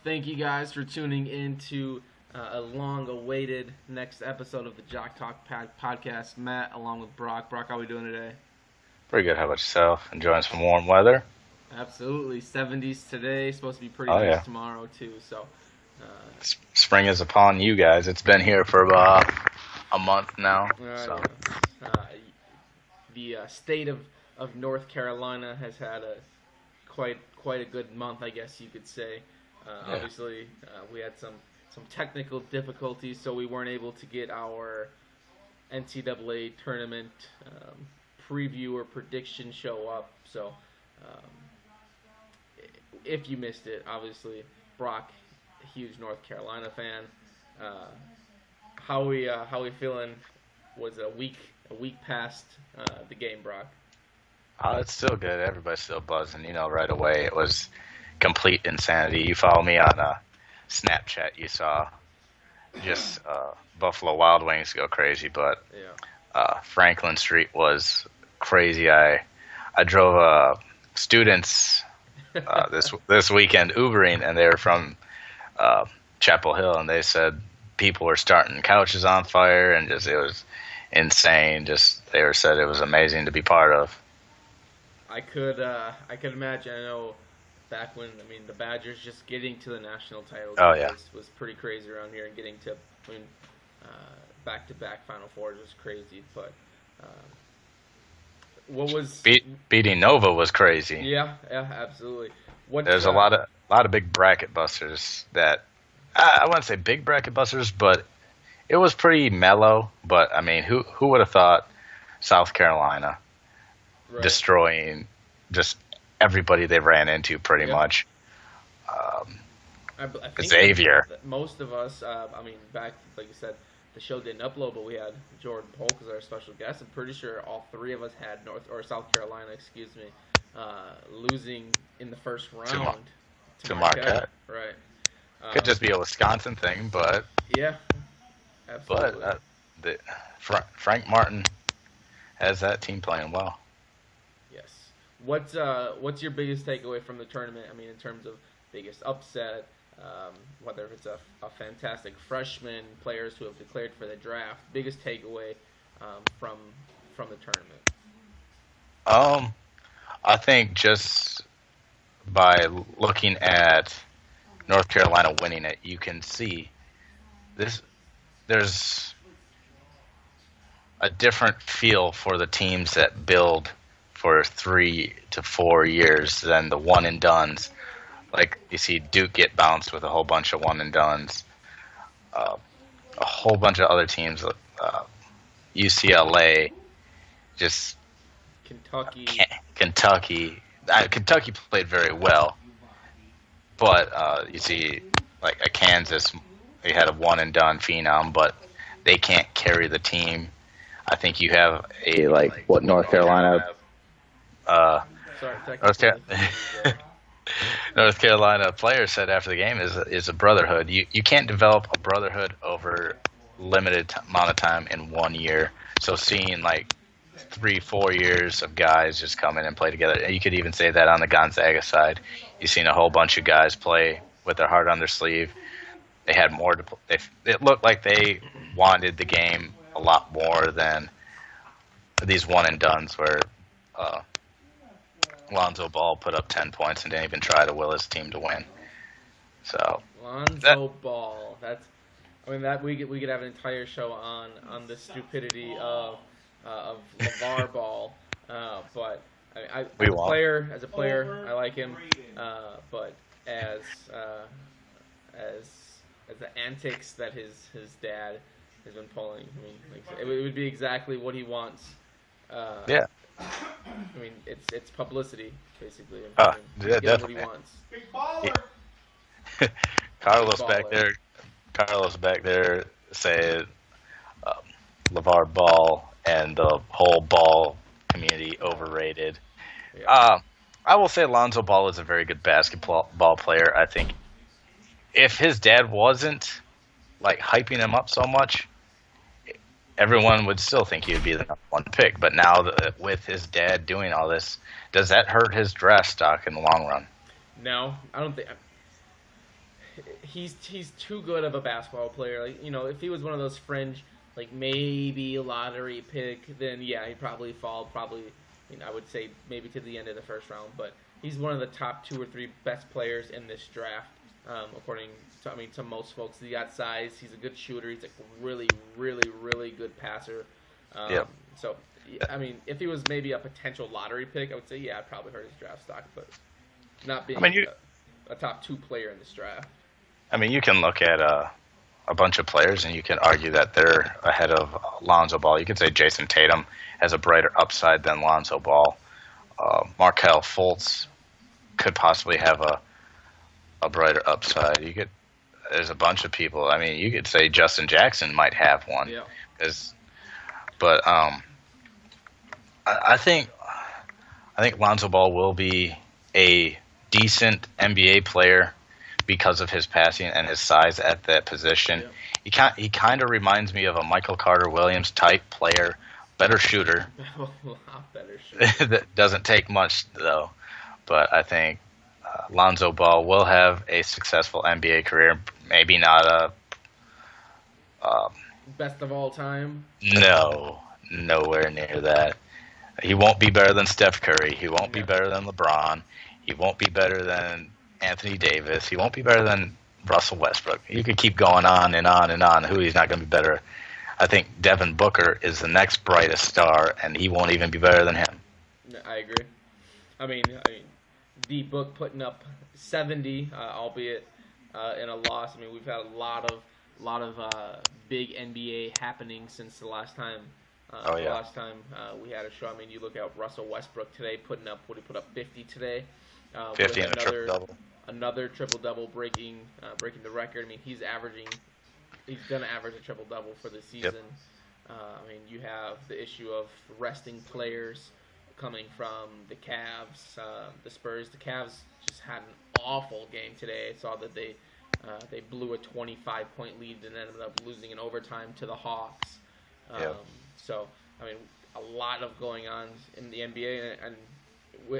Thank you guys for tuning in to a long-awaited next episode of the JockTalk Podcast. Matt, along with Brock. Brock, how are we doing today? Pretty good. How about yourself? Enjoying some warm weather? Absolutely. 70s today. Supposed to be pretty nice tomorrow, too. So, spring is upon you guys. It's been here for about a month now. The state of North Carolina has had quite a good month, I guess you could say. Obviously, we had some technical difficulties, so we weren't able to get our NCAA Tournament preview or prediction show up. So, if you missed it, obviously, Brock, a huge North Carolina fan. How we feeling? Was it a week past the game, Brock? It's still good. Everybody's still buzzing. Right away it was complete insanity. You follow me on Snapchat, you saw just Buffalo Wild Wings go crazy, but Franklin Street was crazy. I drove students this weekend Ubering, and they were from Chapel Hill, and they said people were starting couches on fire, and it was insane. They said it was amazing to be part of. I could imagine. I know back when the Badgers just getting to the national title was pretty crazy around here, and getting to back-to-back Final Fours was crazy. But what was beating Nova was crazy. Yeah, absolutely. There's a lot of big bracket busters that I wouldn't say big bracket busters, but it was pretty mellow. But who would have thought South Carolina destroying just everybody they ran into pretty much? I think Xavier. Most of us, back, like you said, the show didn't upload, but we had Jordan Polk as our special guest. I'm pretty sure all three of us had South Carolina, losing in the first round to Marquette. Right. Could just be a Wisconsin thing, but yeah, absolutely. But Frank Martin has that team playing well. Yes. What's your biggest takeaway from the tournament? In terms of biggest upset, whether it's a fantastic freshman, players who have declared for the draft. Biggest takeaway from the tournament. I think just by looking at North Carolina winning it, you can see this. There's a different feel for the teams that build for 3 to 4 years than the one and dones. Like you see Duke get bounced with a whole bunch of one and dones. A whole bunch of other teams, UCLA, just Kentucky. Kentucky played very well, but you see like a Kansas, they had a one and done phenom, but they can't carry the team. I think you have North Carolina. North Carolina player said after the game is a brotherhood. You can't develop a brotherhood over limited amount of time in 1 year. So seeing 3-4 years of guys just come in and play together. You could even say that on the Gonzaga side. You've seen a whole bunch of guys play with their heart on their sleeve. They had more to play. It looked like they wanted the game a lot more than these one and dones where Lonzo Ball put up 10 points and didn't even try to will his team to win. So Lonzo Ball, that we could have an entire show on the stupidity of Lavar Ball, but as a player, I like him, but as the antics that his dad has been pulling, it would be exactly what he wants. It's publicity, basically. Definitely. What he wants. Big baller. Carlos back there said LeVar Ball and the whole Ball community overrated. Yeah. I will say Lonzo Ball is a very good basketball player. I think if his dad wasn't hyping him up so much, everyone would still think he would be the number one pick. But now with his dad doing all this, does that hurt his draft stock in the long run? No, I don't think. he's too good of a basketball player. Like, if he was one of those fringe, like maybe a lottery pick, then yeah, he'd probably fall. Probably, I would say maybe to the end of the first round. But he's one of the top 2 or 3 best players in this draft, according to most folks. He got size. He's a good shooter. He's a really, really, really good passer. So, if he was maybe a potential lottery pick, I would say yeah, I'd probably hurt his draft stock, but not being a top 2 player in this draft. You can look at a bunch of players and you can argue that they're ahead of Lonzo Ball. You could say Jason Tatum has a brighter upside than Lonzo Ball. Markelle Fultz could possibly have a brighter upside. There's a bunch of people. You could say Justin Jackson might have one. Yeah. But I think Lonzo Ball will be a decent NBA player because of his passing and his size at that position. Yeah. He kind of reminds me of a Michael Carter-Williams type player, better shooter. A lot better shooter. That doesn't take much though. But I think Lonzo Ball will have a successful NBA career. Maybe not a best of all time. No, nowhere near that. He won't be better than Steph Curry. He won't be better than LeBron. He won't be better than Anthony Davis. He won't be better than Russell Westbrook. You could keep going on and on and on who he's not going to be better. I think Devin Booker is the next brightest star, and he won't even be better than him. I agree. D Book putting up 70, albeit in a loss. We've had a lot of big NBA happenings since the last time. The last time we had a show. You look at Russell Westbrook today putting up 50 today. 50 and a triple-double. Another triple-double breaking the record. He's going to average a triple-double for the season. Yep. You have the issue of resting players coming from the Cavs, the Spurs. The Cavs just had an awful game today. I saw that they blew a 25-point lead and ended up losing in overtime to the Hawks. So, a lot of going on in the NBA, and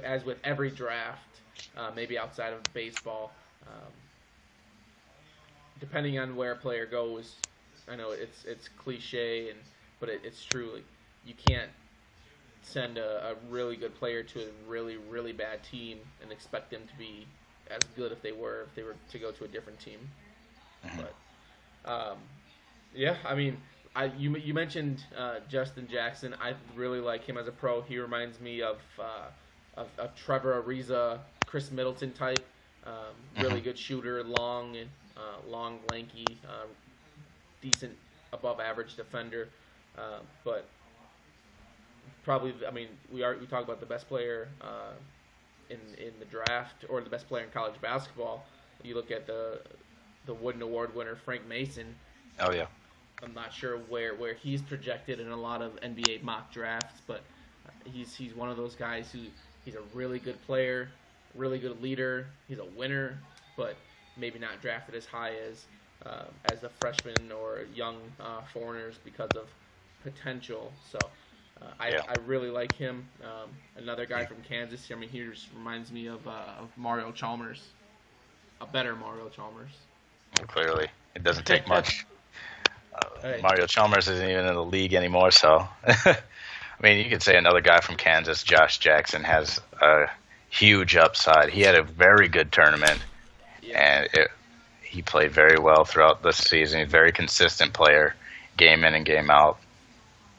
as with every draft, maybe outside of baseball, depending on where a player goes, I know it's cliche, but it's true. Like, you can't send a really good player to a really, really bad team and expect them to be as good if they were to go to a different team. Mm-hmm. But you mentioned Justin Jackson. I really like him as a pro. He reminds me of Trevor Ariza, Chris Middleton type. Really good shooter, long, lanky, decent, above average defender. But probably, we talk about the best player in the draft, or the best player in college basketball. You look at the Wooden Award winner Frank Mason. Oh yeah. I'm not sure where he's projected in a lot of NBA mock drafts, but he's one of those guys who he's a really good player, really good leader. He's a winner, but maybe not drafted as high as the freshmen or young foreigners because of potential. So I really like him. Another guy from Kansas. He just reminds me of Mario Chalmers, a better Mario Chalmers. Well, clearly, it doesn't take much. Mario Chalmers isn't even in the league anymore, so you could say another guy from Kansas, Josh Jackson, has a huge upside. He had a very good tournament, and he played very well throughout the season. He's a very consistent player, game in and game out.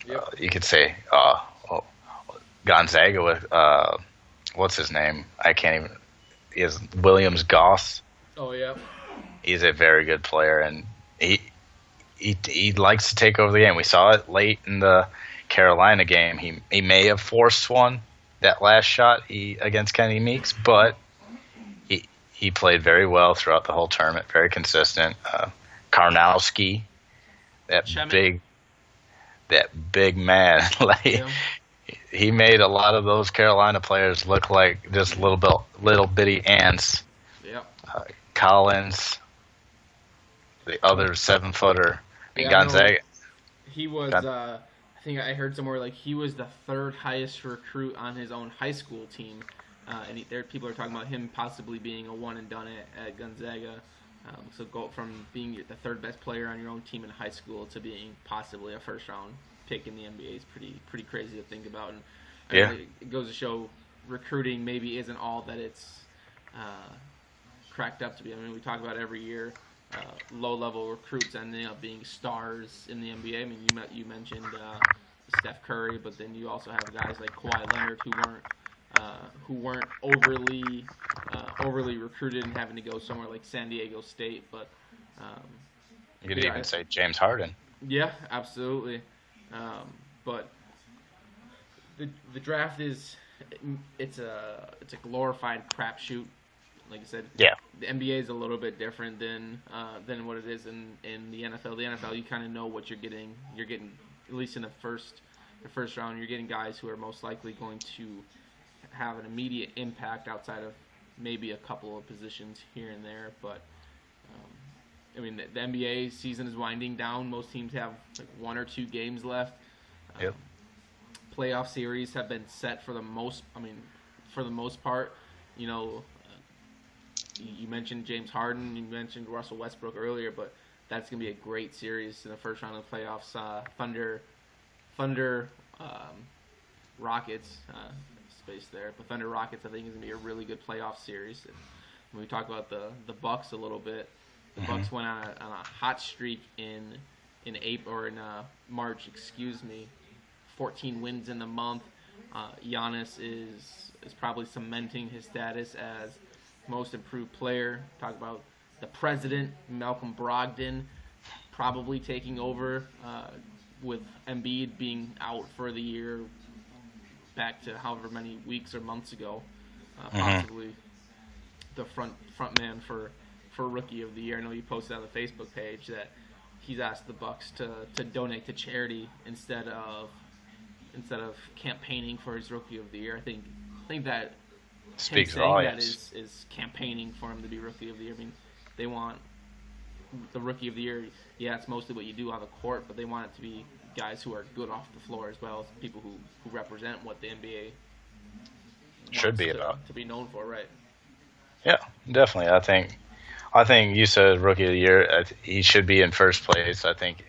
Yep. You could say Gonzaga with what's his name? I can't even. He has Williams Goss. Oh yeah. He's a very good player, and he likes to take over the game. We saw it late in the Carolina game. He may have forced one, that last shot against Kenny Meeks, but he played very well throughout the whole tournament, very consistent. Karnowski, that big man, he made a lot of those Carolina players look like just little bitty ants. Yep. Collins, the other 7-footer. Gonzaga. He was. I think I heard somewhere like he was the third highest recruit on his own high school team, and people are talking about him possibly being a one and done at Gonzaga. So go from being the third best player on your own team in high school to being possibly a first round pick in the NBA is pretty crazy to think about. And I mean, it goes to show recruiting maybe isn't all that it's cracked up to be. I mean, we talk about every year low-level recruits ending up being stars in the NBA. I mean, you mentioned Steph Curry, but then you also have guys like Kawhi Leonard who weren't overly recruited and having to go somewhere like San Diego State. But you could even say James Harden. Yeah, absolutely. But the draft it's a glorified crapshoot. Like I said, the NBA is a little bit different than what it is in the NFL. The NFL, you kind of know what you're getting. You're getting, at least in the first round, you're getting guys who are most likely going to have an immediate impact outside of maybe a couple of positions here and there. But I mean, the NBA season is winding down. Most teams have like 1 or 2 games left. Playoff series have been set for the most part. You know, you mentioned James Harden, you mentioned Russell Westbrook earlier, but that's going to be a great series in the first round of the playoffs. Thunder, Rockets, space there, but Thunder Rockets I think is going to be a really good playoff series. And when we talk about the Bucks a little bit, the Bucks went on a hot streak in March, 14 wins in the month. Giannis is probably cementing his status as most improved player. Talk about the president, Malcolm Brogdon, probably taking over with Embiid being out for the year, back to however many weeks or months ago. Possibly the front man for Rookie of the Year. I know you posted on the Facebook page that he's asked the Bucks to donate to charity instead of campaigning for his Rookie of the Year. I think that speaks volumes. That is campaigning for him to be Rookie of the Year. I mean, they want the Rookie of the Year. Yeah, it's mostly what you do on the court, but they want it to be guys who are good off the floor as well as people who represent what the NBA should be about to be known for, right? Yeah, definitely. I think you said Rookie of the Year. He should be in first place. I think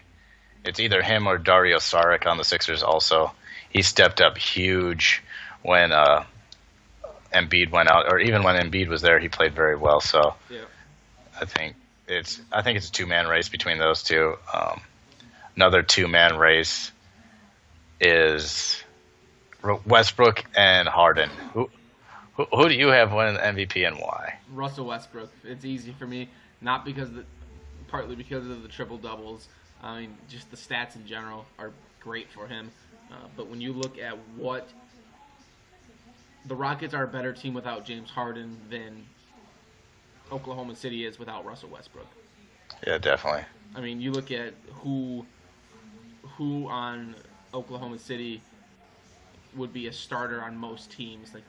it's either him or Dario Saric on the Sixers. Also, he stepped up huge when Embiid went out, or even when Embiid was there, he played very well. So I think it's a two-man race between those two. Another two-man race is Westbrook and Harden. Who do you have winning the MVP and why? Russell Westbrook. It's easy for me, partly because of the triple doubles. I mean, just the stats in general are great for him. But when you look at what the Rockets are a better team without James Harden than Oklahoma City is without Russell Westbrook. Yeah, definitely. I mean, you look at who on Oklahoma City would be a starter on most teams, like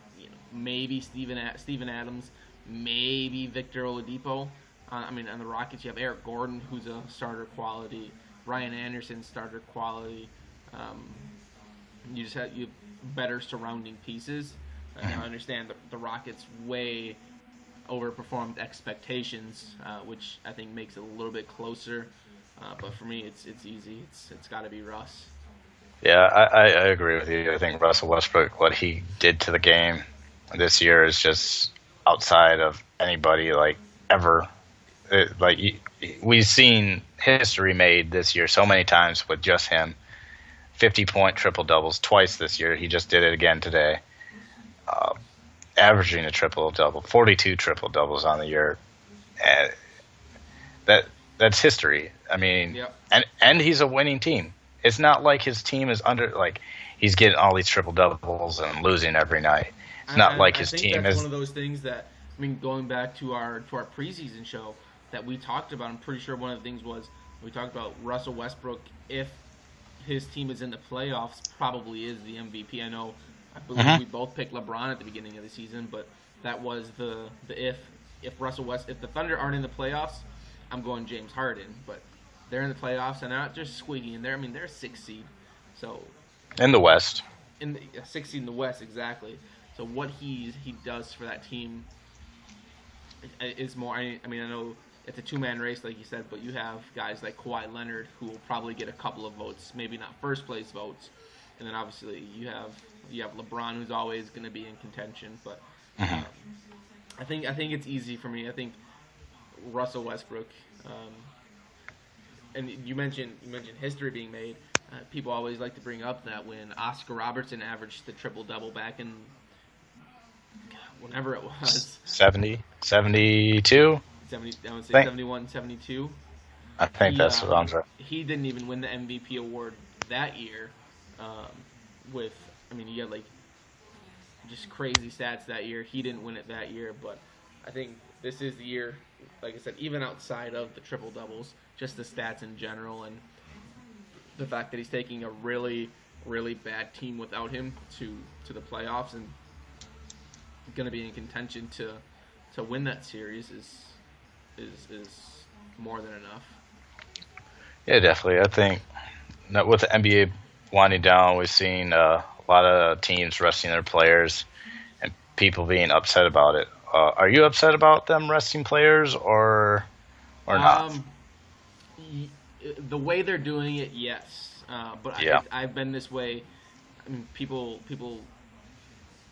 maybe Steven Adams, maybe Victor Oladipo. I mean, on the Rockets you have Eric Gordon, who's a starter quality, Ryan Anderson, starter quality. You just have better surrounding pieces. I understand the Rockets way overperformed expectations, which I think makes it a little bit closer. But for me, it's easy. It's got to be Russ. Yeah, I agree with you. I think Russell Westbrook, what he did to the game this year is just outside of anybody ever. We've seen history made this year so many times with just him. 50-point triple-doubles twice this year. He just did it again today. Averaging a triple-double, 42 triple-doubles on the year. And that's history. I mean, and he's a winning team. It's not like his team is he's getting all these triple-doubles and losing every night. It's not like his team is. I think that's one of those things that, I mean, going back to our preseason show that we talked about, I'm pretty sure one of the things was we talked about Russell Westbrook, if his team is in the playoffs, probably is the MVP. I believe we both picked LeBron at the beginning of the season, but that was the if the Thunder aren't in the playoffs, I'm going James Harden. But they're in the playoffs and they're not just squeaking in there. I mean, they're a 6th seed, so in the West, in the 6th seed in the West, exactly. So what he does for that team is more. I mean, I know it's a two-man race, like you said, but you have guys like Kawhi Leonard who will probably get a couple of votes, maybe not first place votes, and then obviously you have LeBron, who's always going to be in contention. But I think it's easy for me. I think Russell Westbrook, and you mentioned history being made. People always like to bring up that when Oscar Robertson averaged the triple-double back in whenever it was. 70, 72? 70, I would say 71, 72. I think that's what I'm saying. He didn't even win the MVP award that year. You had like just crazy stats that year. He didn't win it that year, but I think this is the year, like I said, even outside of the triple doubles, just the stats in general and the fact that he's taking a really, really bad team without him to the playoffs and going to be in contention to win that series is more than enough. Yeah, definitely. I think with the NBA winding down, we've seen a lot of teams resting their players and people being upset about it. Are you upset about them resting players or not? The way they're doing it, yes. But yeah. I've been this way. I mean, people.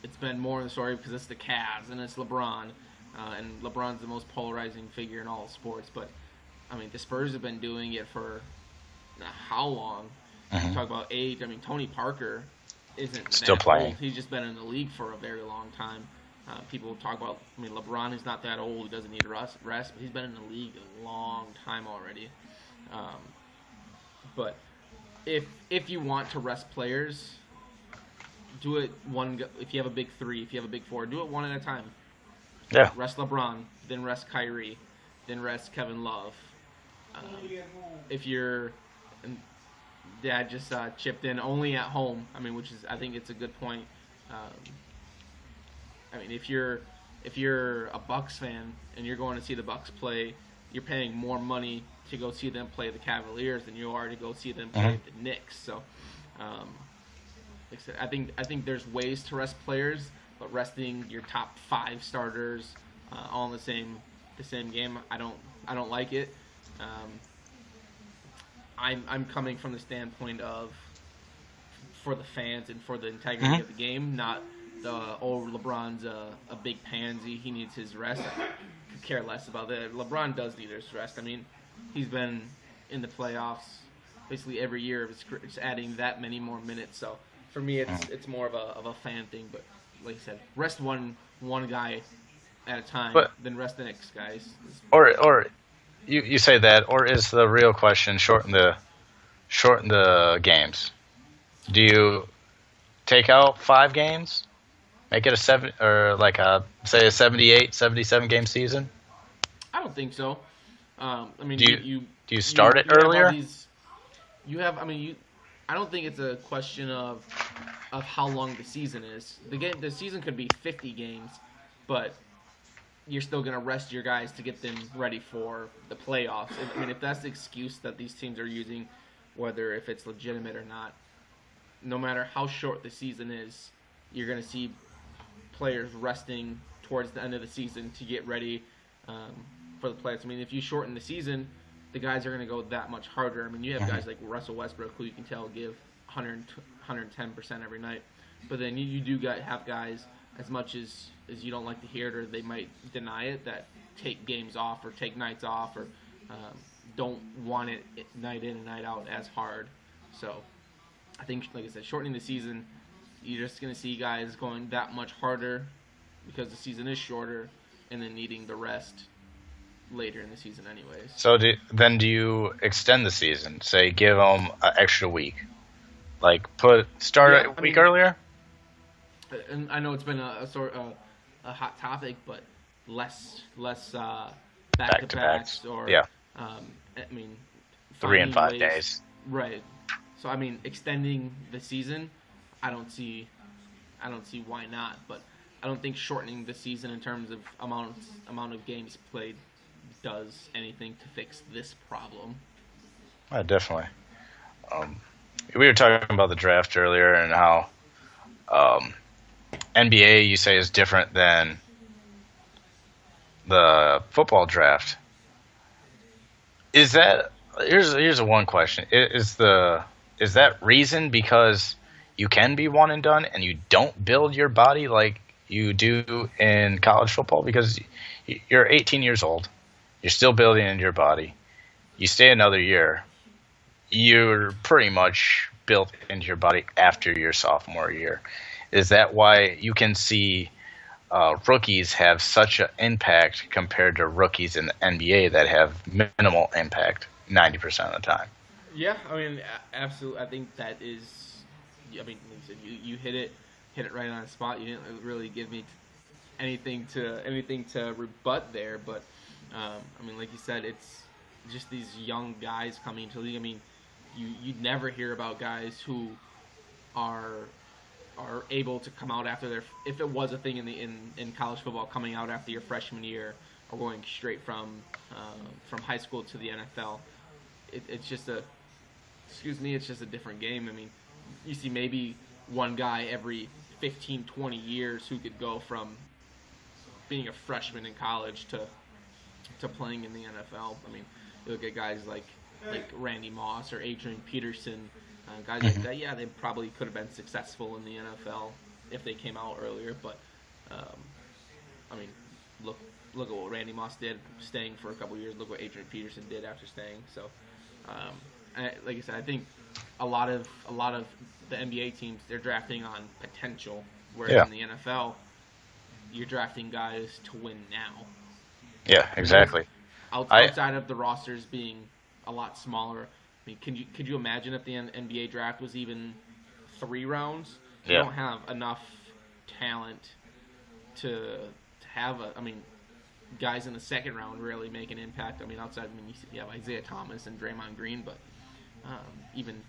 It's been more in the story because it's the Cavs and it's LeBron, and LeBron's the most polarizing figure in all sports. But I mean, the Spurs have been doing it for how long? Talk about age. I mean, Tony Parker isn't still playing. Old. He's just been in the league for a very long time. People talk about. I mean, LeBron is not that old. He doesn't need rest, but he's been in the league a long time already. But if you want to rest players, do it one. If you have a big three, if you have a big four, do it one at a time. Yeah. Rest LeBron, then rest Kyrie, then rest Kevin Love. If you're, and Dad just chipped in only at home. I mean, I think it's a good point. I mean, if you're a Bucks fan and you're going to see the Bucks play, you're paying more money to go see them play the Cavaliers than you are to go see them play the Knicks. So, like I said, I think there's ways to rest players, but resting your top 5 starters all in the same game, I don't like it. I'm coming from the standpoint of for the fans and for the integrity of the game, not LeBron's a big pansy. He needs his rest. I could care less about that. LeBron does need his rest. I mean, he's been in the playoffs basically every year of his career, just adding that many more minutes. So for me, it's more of a fan thing. But like I said, rest one guy at a time, then rest the next guys. Or you say that, or is the real question shorten the games? Do you take out 5 games? Make it a 7 or like a 78, 77 game season? I don't think so. I mean, do you start it earlier? I don't think it's a question of how long the season is. The season could be 50 games, but you're still going to rest your guys to get them ready for the playoffs. I mean, if that's the excuse that these teams are using, whether if it's legitimate or not, no matter how short the season is, you're going to see players resting towards the end of the season to get ready for the playoffs. I mean, if you shorten the season, the guys are going to go that much harder. I mean, you have guys like Russell Westbrook, who you can tell give 110% every night. But then you do have guys, as much as you don't like to hear it or they might deny it, that take games off or take nights off or don't want it night in and night out as hard. So I think, like I said, shortening the season, you're just going to see guys going that much harder because the season is shorter and then needing the rest later in the season anyways. So do you extend the season? Say give them an extra week? Like start a week earlier? And I know it's been a hot topic, but less back-to-backs or I mean 3 and 5 days. Right. So I mean extending the season, I don't see why not, but I don't think shortening the season in terms of amount of games played does anything to fix this problem. Definitely. We were talking about the draft earlier and how NBA, you say, is different than the football draft. Is that here's a one question? Is that reason because you can be one and done and you don't build your body like you do in college football? Because you're 18 years old, you're still building in your body. You stay another year, you're pretty much built into your body after your sophomore year. Is that why you can see rookies have such an impact compared to rookies in the NBA that have minimal impact 90% of the time? Yeah, I mean, absolutely. I think that is. I mean, like you said, you hit it right on the spot. You didn't really give me anything to rebut there, but I mean, like you said, it's just these young guys coming to the league. I mean, you'd never hear about guys who are able to come out after their, if it was a thing in college football, coming out after your freshman year or going straight from high school to the NFL. It's just a different game. I mean, you see maybe one guy every 15, 20 years who could go from being a freshman in college to playing in the NFL. I mean, you look at guys like Randy Moss or Adrian Peterson, guys like that. Yeah, they probably could have been successful in the NFL if they came out earlier. But I mean, look at what Randy Moss did, staying for a couple years. Look what Adrian Peterson did after staying. So, like I said, I think a lot of the NBA teams, they're drafting on potential, whereas in the NFL, you're drafting guys to win now. Yeah, exactly. Outside of the rosters being a lot smaller, I mean, could you imagine if the NBA draft was even 3 rounds? You don't have enough talent to have guys in the second round really make an impact. I mean, outside, you have Isaiah Thomas and Draymond Green, but even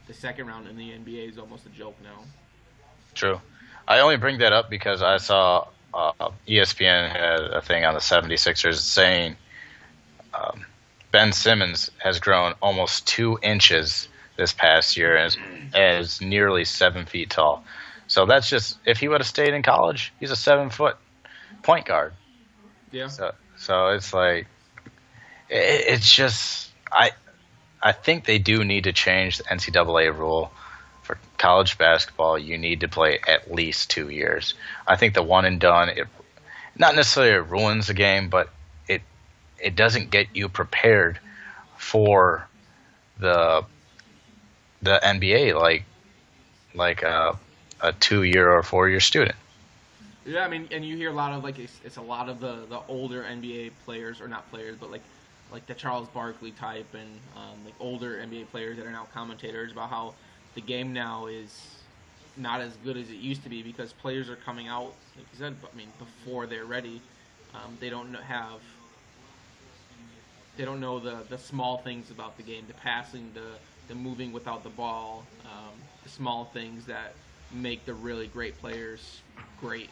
the second round in the NBA is almost a joke now. True. I only bring that up because I saw ESPN had a thing on the 76ers saying Ben Simmons has grown almost 2 inches this past year and is nearly 7 feet tall. So that's just, if he would have stayed in college, he's a 7-foot point guard. Yeah. So it's like, it's just, I think they do need to change the NCAA rule. For college basketball, you need to play at least 2 years. I think the one and done, it not necessarily ruins the game, but it doesn't get you prepared for the NBA like a 2-year or 4-year student. Yeah, I mean, and you hear a lot of it's a lot of the older NBA players, or not players, but like the Charles Barkley type and like older NBA players that are now commentators about how the game now is not as good as it used to be because players are coming out, like you said, before they're ready. They don't know the small things about the game, the passing, the moving without the ball, the small things that make the really great players great.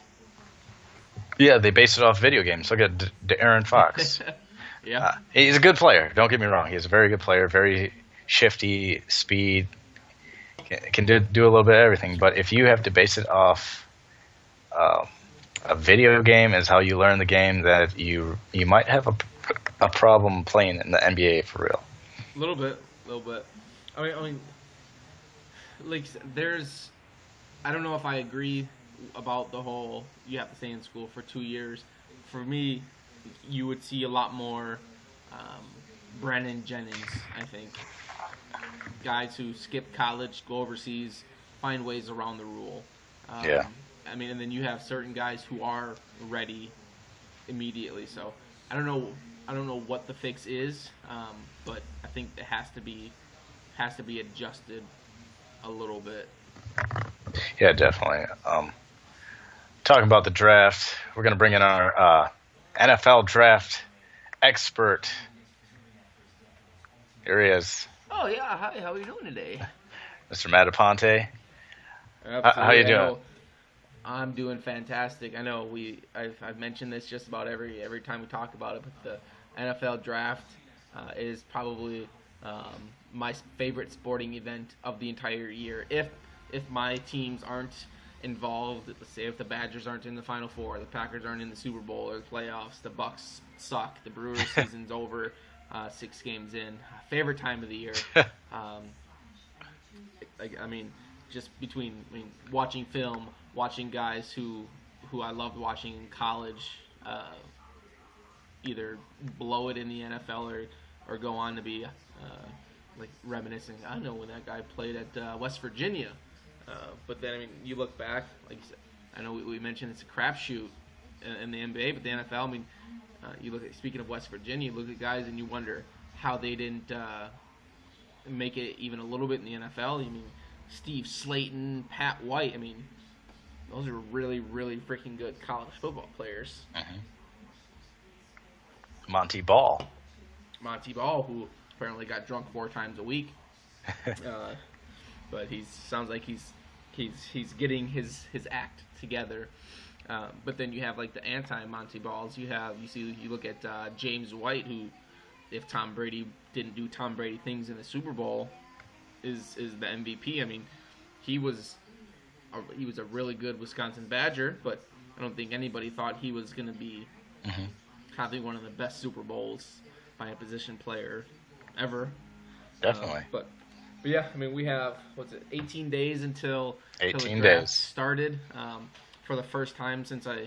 Yeah, they base it off video games. Look at De'Aaron Fox. Yeah. He's a good player. Don't get me wrong. He's a very good player, very shifty, speed, can do a little bit of everything. But if you have to base it off a video game as how you learn the game, that you might have a problem playing in the NBA for real. A little bit. I mean, like I don't know if I agree about the whole you have to stay in school for 2 years. For me, you would see a lot more Brennan Jennings, I think. Guys who skip college, go overseas, find ways around the rule. Yeah. I mean, and then you have certain guys who are ready immediately. So I don't know what the fix is, but I think it has to be adjusted a little bit. Yeah, definitely. Talking about the draft, we're going to bring in our NFL draft expert. Here he is. Oh, yeah. Hi, how are you doing today? Mr. Mataponte. Absolutely. How you doing? I'm doing fantastic. I know I've mentioned this just about every time we talk about it, but the NFL draft is probably my favorite sporting event of the entire year. If my teams aren't involved, let's say if the Badgers aren't in the Final Four, the Packers aren't in the Super Bowl or the playoffs, the Bucks suck, the Brewers season's over, 6 games in. Favorite time of the year. I mean, just between watching film, watching guys who I loved watching in college, either blow it in the NFL or go on to be like reminiscing. I know when that guy played at West Virginia, but then I mean, you look back, like you said, I know we mentioned it's a crapshoot in the NBA, but the NFL. I mean, you look at, speaking of West Virginia, you look at guys and you wonder how they didn't make it even a little bit in the NFL. I mean, Steve Slayton, Pat White. I mean, those are really, really freaking good college football players. Mm-hmm. Monty Ball, who apparently got drunk 4 times a week, but he sounds like he's getting his act together. But then you have like the anti-Monty Balls. You look at James White, who, if Tom Brady didn't do Tom Brady things in the Super Bowl, is the MVP. I mean, he was a really good Wisconsin Badger, but I don't think anybody thought he was going to be having one of the best Super Bowls by a position player ever. Definitely. But yeah, I mean, we have 18 days until the draft days started. For the first time since I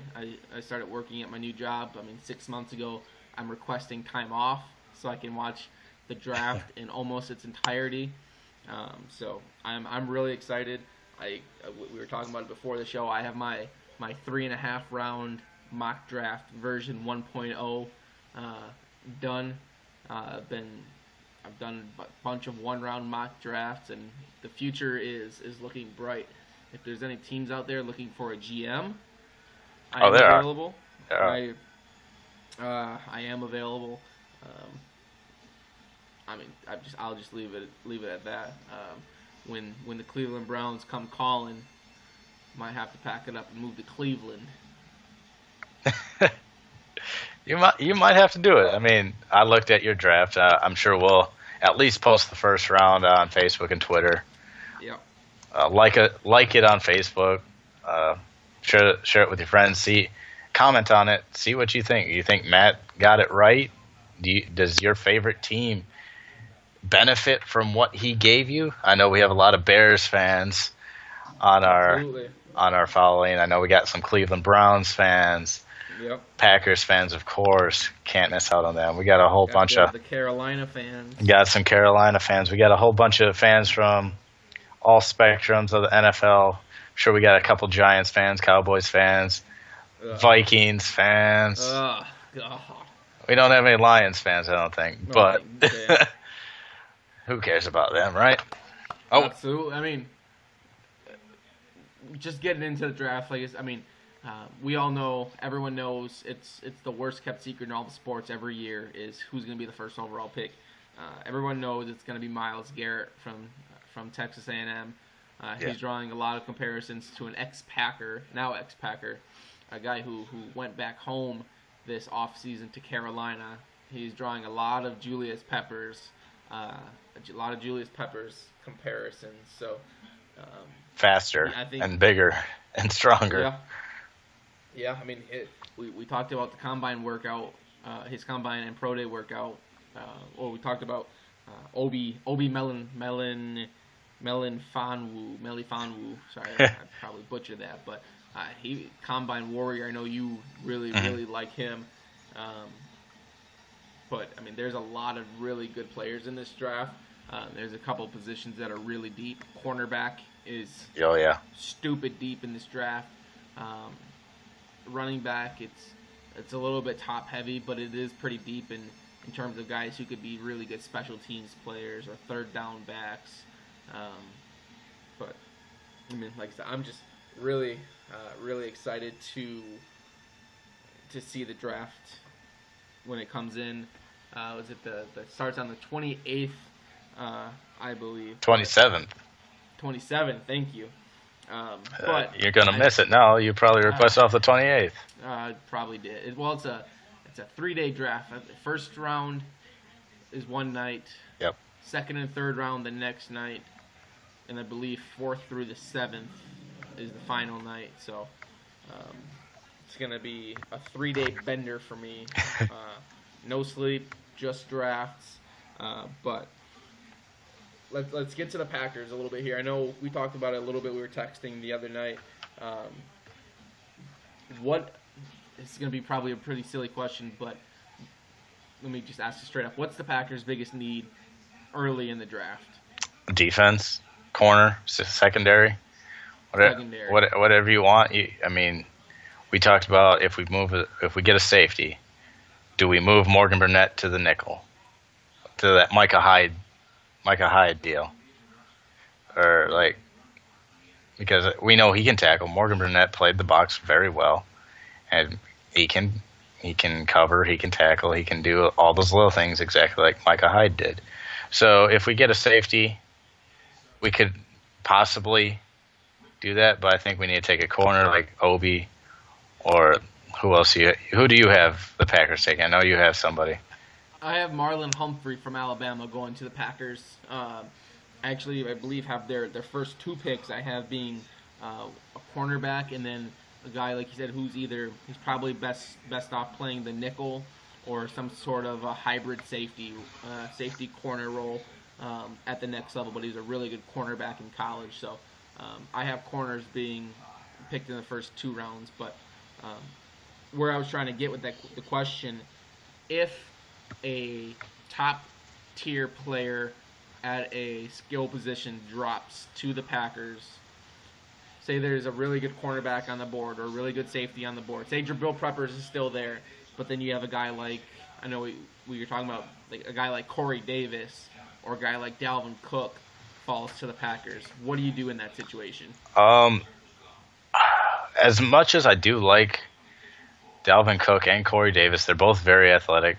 started working at my new job, I mean, 6 months ago, I'm requesting time off so I can watch the draft in almost its entirety. So I'm really excited. We were talking about it before the show. I have my 3.5 round mock draft version 1.0 done. I've done a bunch of 1-round mock drafts, and the future is looking bright. If there's any teams out there looking for a GM, I am available. I am available. I mean, I'll just leave it at that. When the Cleveland Browns come calling, might have to pack it up and move to Cleveland. You might have to do it. I mean, I looked at your draft. I'm sure we'll at least post the first round on Facebook and Twitter. Yep. Like it on Facebook. Share it with your friends. Comment on it. See what you think. You think Matt got it right? Does your favorite team benefit from what he gave you? I know we have a lot of Bears fans on our following. I know we got some Cleveland Browns fans. Yep. Packers fans, of course. Can't miss out on them. We got a whole bunch of the Carolina fans. Got some Carolina fans. We got a whole bunch of fans from all spectrums of the NFL. I'm sure we got a couple Giants fans, Cowboys fans, Vikings fans. God. We don't have any Lions fans, I don't think. No, but who cares about them, right? Oh, absolutely. I mean, just getting into the draft, we all know, everyone knows, it's the worst kept secret in all the sports every year is who's going to be the first overall pick. Everyone knows it's going to be Myles Garrett from Texas A&M. He's drawing a lot of comparisons to an ex-Packer, a guy who went back home this offseason to Carolina. He's drawing a lot of Julius Peppers comparisons. So faster and bigger and stronger. Yeah, I mean, we talked about the combine workout, his combine and pro day workout. We talked about Obi Melifonwu. Sorry, I probably butchered that, but he combine warrior. I know you really like him. But I mean, there's a lot of really good players in this draft. There's a couple positions that are really deep. Cornerback is stupid deep in this draft. Running back, it's a little bit top heavy, but it is pretty deep in terms of guys who could be really good special teams players or third down backs. But I mean, like I said, I'm just really excited to see the draft when it comes in. Was it the starts on the 28th, I believe. 27th. 27th. Thank you. But you're gonna miss it now. You probably request off the 28th. Probably did. It's a 3-day draft. The first round is one night. Yep. Second and third round the next night, and I believe 4th through the 7th is the final night. So it's gonna be a 3-day bender for me. no sleep, just drafts. But let's get to the Packers a little bit here. I know we talked about it a little bit. We were texting the other night. This is going to be probably a pretty silly question, but let me just ask you straight up. What's the Packers' biggest need early in the draft? Defense, corner, secondary, whatever you want. We talked about if we get a safety, do we move Morgan Burnett to the nickel, to that Micah Hyde deal, or because we know he can tackle. Morgan Burnett played the box very well, and he can cover, he can tackle, he can do all those little things exactly like Micah Hyde did. So if we get a safety, we could possibly do that, but I think we need to take a corner like Obi, or who do you have the Packers taking? I know you have somebody. I have Marlon Humphrey from Alabama going to the Packers. Actually, I believe have their first 2 picks I have being a cornerback, and then a guy, like you said, he's probably best off playing the nickel or some sort of a hybrid safety corner role at the next level, but he's a really good cornerback in college. So I have corners being picked in the first 2 rounds. But where I was trying to get with the question, if a top-tier player at a skill position drops to the Packers, say there's a really good cornerback on the board or a really good safety on the board. Say Jabril Peppers is still there, but then you have a guy like, I know we were talking about, like a guy like Corey Davis or a guy like Dalvin Cook falls to the Packers. What do you do in that situation? As much as I do like Dalvin Cook and Corey Davis, they're both very athletic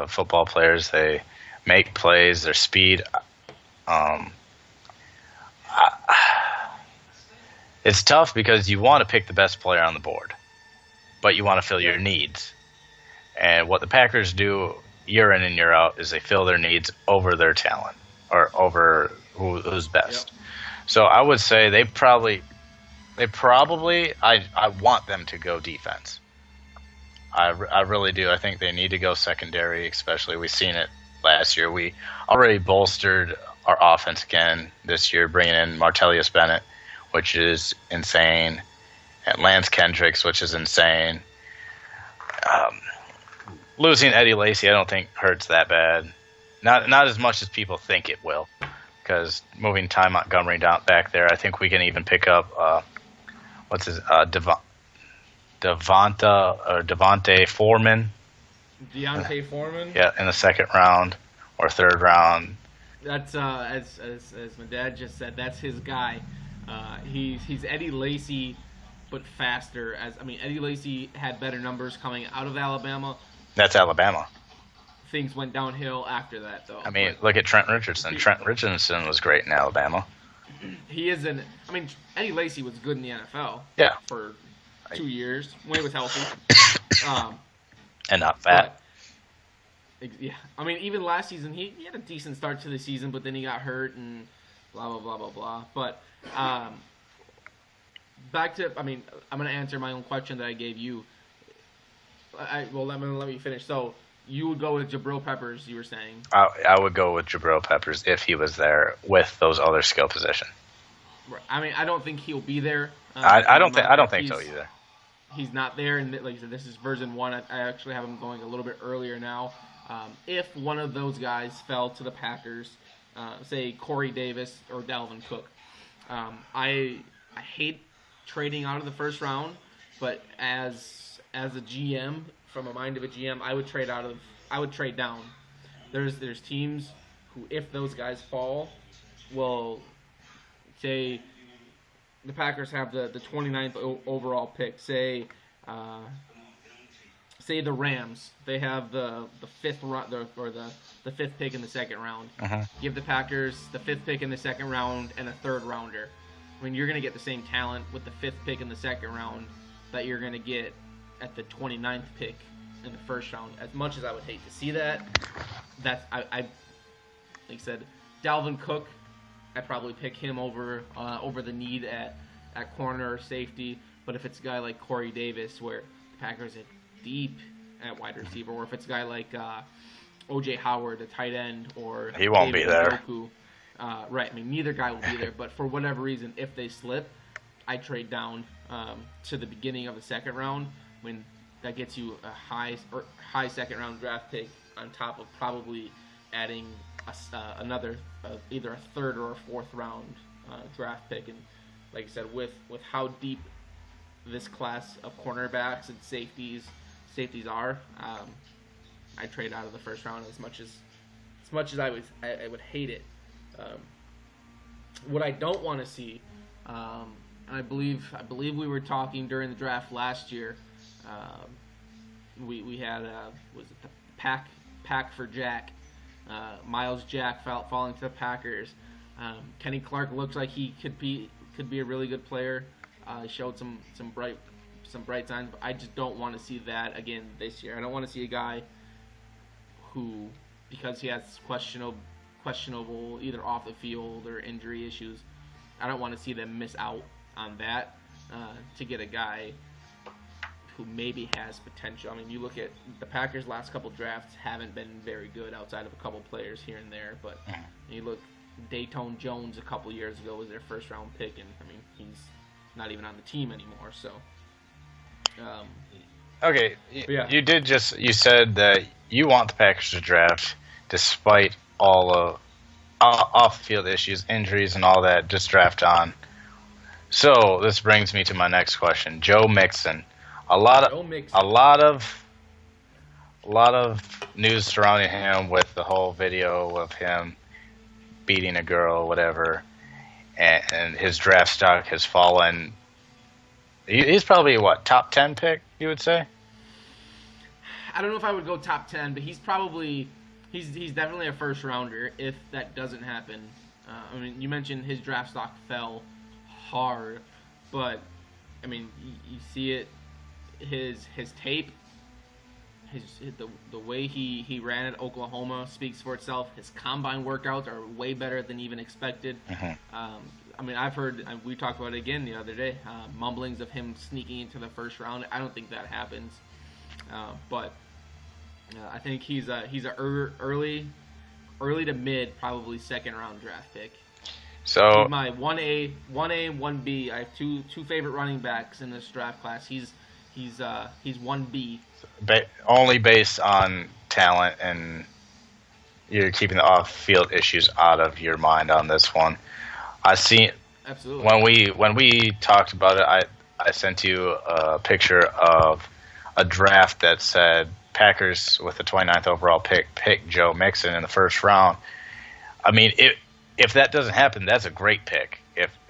football players. They make plays, their speed. It's tough because you want to pick the best player on the board, but you want to fill your needs. And what the Packers do year in and year out is they fill their needs over their talent or over who's best. Yep. So I would say they probably I want them to go defense. I really do. I think they need to go secondary, especially we've seen it last year. We already bolstered our offense again this year, bringing in Martellus Bennett, which is insane, and Lance Kendricks, which is insane. Losing Eddie Lacy, I don't think hurts that bad. Not as much as people think it will, because moving Ty Montgomery down back there, I think we can even pick up Devontae Foreman. Deontay Foreman? Yeah, in the 2nd round or 3rd round. That's as my dad just said, that's his guy. He's Eddie Lacy, but faster. Eddie Lacy had better numbers coming out of Alabama. That's Alabama. Things went downhill after that, though. Look at Trent Richardson. Trent Richardson was great in Alabama. Eddie Lacy was good in the NFL. Yeah. For 2 years when he was healthy. And not fat. Yeah. Even last season, he had a decent start to the season, but then he got hurt and blah, blah, blah, blah, blah. But back to, I'm going to answer my own question that I gave you. Let me finish. So you would go with Jabril Peppers, you were saying? I would go with Jabril Peppers if he was there with those other skill positions. Right. I don't think he'll be there. I don't think so either. He's not there, and like I said, this is version 1. I actually have him going a little bit earlier now. If one of those guys fell to the Packers, say Corey Davis or Dalvin Cook, I hate trading out of the 1st round, but as a GM, from a mind of a GM, I would trade down. There's teams who, if those guys fall, will say the Packers have the 29th overall pick. Say the Rams, they have the 5th pick in the 2nd round. Uh-huh. Give the Packers the 5th pick in the 2nd round and a 3rd rounder. You're going to get the same talent with the 5th pick in the 2nd round that you're going to get at the 29th pick in the 1st round. As much as I would hate to see that, like I said, Dalvin Cook, I'd probably pick him over the need at corner or safety. But if it's a guy like Corey Davis, where the Packers are deep at wide receiver, or if it's a guy like O.J. Howard, a tight end, or he won't David be there. Njoku, right, I mean, neither guy will be there, but for whatever reason, if they slip, I trade down to the beginning of the second round, when that gets you a high second round draft pick on top of probably adding another either a third or a fourth round draft pick. And like I said, with how deep this class of cornerbacks and safeties are, I trade out of the first round as much as I would hate it. What I don't want to see, I believe we were talking during the draft last year. We had was it the pack for Jack, Miles Jack falling to the Packers. Kenny Clark looks like he could be a really good player. Showed some bright signs, but I just don't want to see that again this year. I don't want to see a guy who, because he has questionable either off the field or injury issues, I don't want to see them miss out on that to get a guy who maybe has potential. I mean, you look at the Packers' last couple drafts haven't been very good outside of a couple players here and there, but you look, Dayton Jones a couple years ago was their first round pick, and I mean, he's not even on the team anymore. So, okay, yeah. You said that you want the Packers to draft despite all of off-field issues, injuries, and all that. Just draft on. So this brings me to my next question. Joe Mixon. A lot of news surrounding him with the whole video of him beating a girl, whatever, and his draft stock has fallen. He's probably top 10 pick, you would say? I don't know if I would go top 10, but he's definitely a first rounder if that doesn't happen. I mean, you mentioned his draft stock fell hard, but I mean, you see it. His tape, the way he ran at Oklahoma speaks for itself. His combine workouts are way better than even expected. I mean, I've heard, we talked about it again the other day, mumblings of him sneaking into the first round. I don't think that happens, but I think he's a early to mid, probably second round draft pick. So he's my 1A, 1B. I have two favorite running backs in this draft class. He's 1B. Only based on talent, and you're keeping the off-field issues out of your mind on this one. I see. Absolutely. When we talked about it, I sent you a picture of a draft that said Packers with the 29th overall pick Joe Mixon in the first round. I mean, if that doesn't happen, that's a great pick.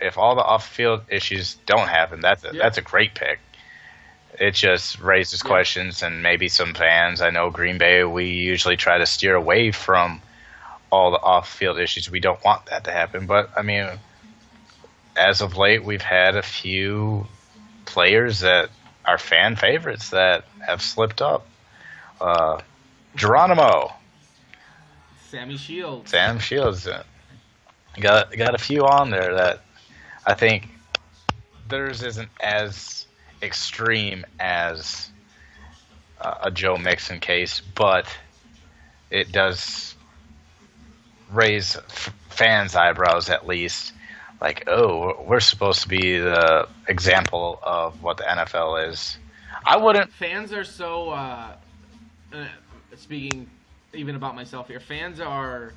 If all the off-field issues don't happen, that's a great pick. It just raises questions, and maybe some fans. I know Green Bay, we usually try to steer away from all the off-field issues. We don't want that to happen. But, I mean, as of late, we've had a few players that are fan favorites that have slipped up. Geronimo. Sam Shields. Got a few on there that I think theirs isn't as extreme as a Joe Mixon case, but it does raise fans' eyebrows at least. Like, oh, we're supposed to be the example of what the NFL is. I wouldn't. Fans are so. Speaking even about myself here, fans are.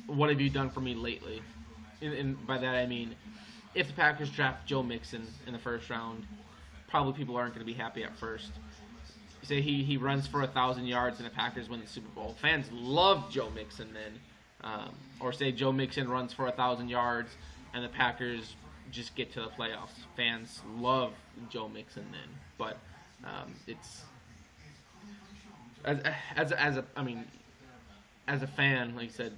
What have you done for me lately? And by that I mean, if the Packers draft Joe Mixon in the first round, probably people aren't going to be happy at first. Say he runs for 1,000 yards and the Packers win the Super Bowl. Fans love Joe Mixon then. Or say Joe Mixon runs for 1,000 yards and the Packers just get to the playoffs. Fans love Joe Mixon then. But it's as a fan, like I said,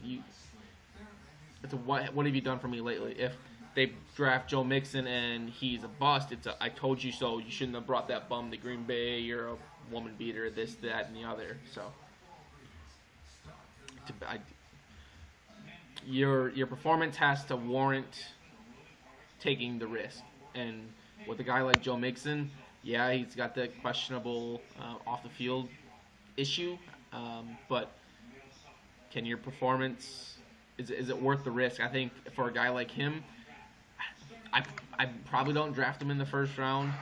it's a what have you done for me lately? If they draft Joe Mixon and he's a bust, it's a I told you so. You shouldn't have brought that bum to Green Bay. You're a woman beater, this, that, and the other. So your performance has to warrant taking the risk. And with a guy like Joe Mixon, Yeah, he's got the questionable off the field issue, but can your performance is it worth the risk? I think for a guy like him, I probably don't draft him in the first round,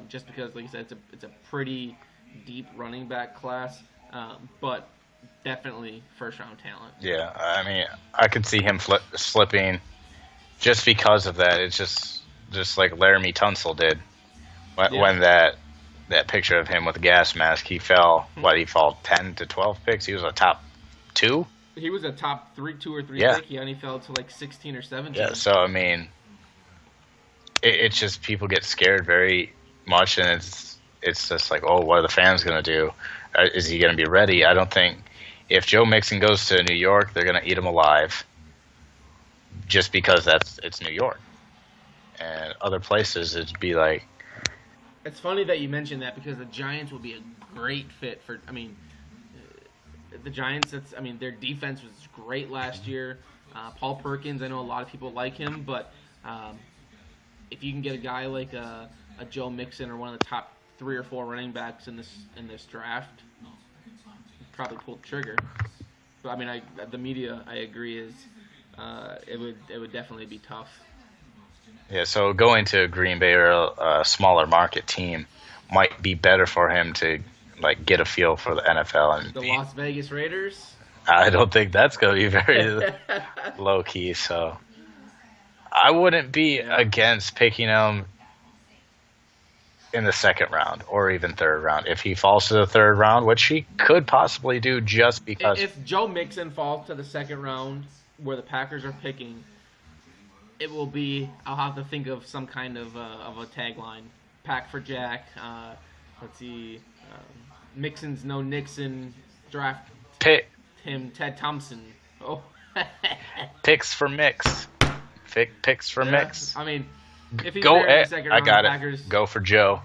just because, like I said, it's a pretty deep running back class, but definitely first round talent. Yeah, I mean, I could see him slipping just because of that. It's just like Laramie Tunsil did when that picture of him with the gas mask, he fell. He fell 10 to 12 picks. He was a top 2. He was a top 2 or 3 pick. He only fell to like 16 or 17. Yeah, so I mean, it's just people get scared very much, and it's just like, oh, what are the fans going to do? Is he going to be ready? I don't think if Joe Mixon goes to New York, they're going to eat him alive, just because it's New York, and other places it'd be like. It's funny that you mentioned that because the Giants would be a great fit for. I mean, the Giants. Their defense was great last year. Paul Perkins. I know a lot of people like him, but if you can get a guy like a Joe Mixon or one of the top 3 or 4 running backs in this draft, probably pull the trigger. But I mean, the media, I agree, is it would definitely be tough. Yeah, so going to Green Bay or a smaller market team might be better for him to like get a feel for the NFL and the Las Vegas Raiders. I don't think that's going to be very low key. So I wouldn't be against picking him in the second round or even third round if he falls to the third round, which he could possibly do just because. If Joe Mixon falls to the second round where the Packers are picking, it will be. I'll have to think of some kind of a tagline. Pack for Jack. Let's see. Mixon's no Nixon. Draft him. Ted Thompson. Oh. Picks for Mix. Picks for Mix. I mean, if he's there in the second round, I got Packers, it. Go for Joe.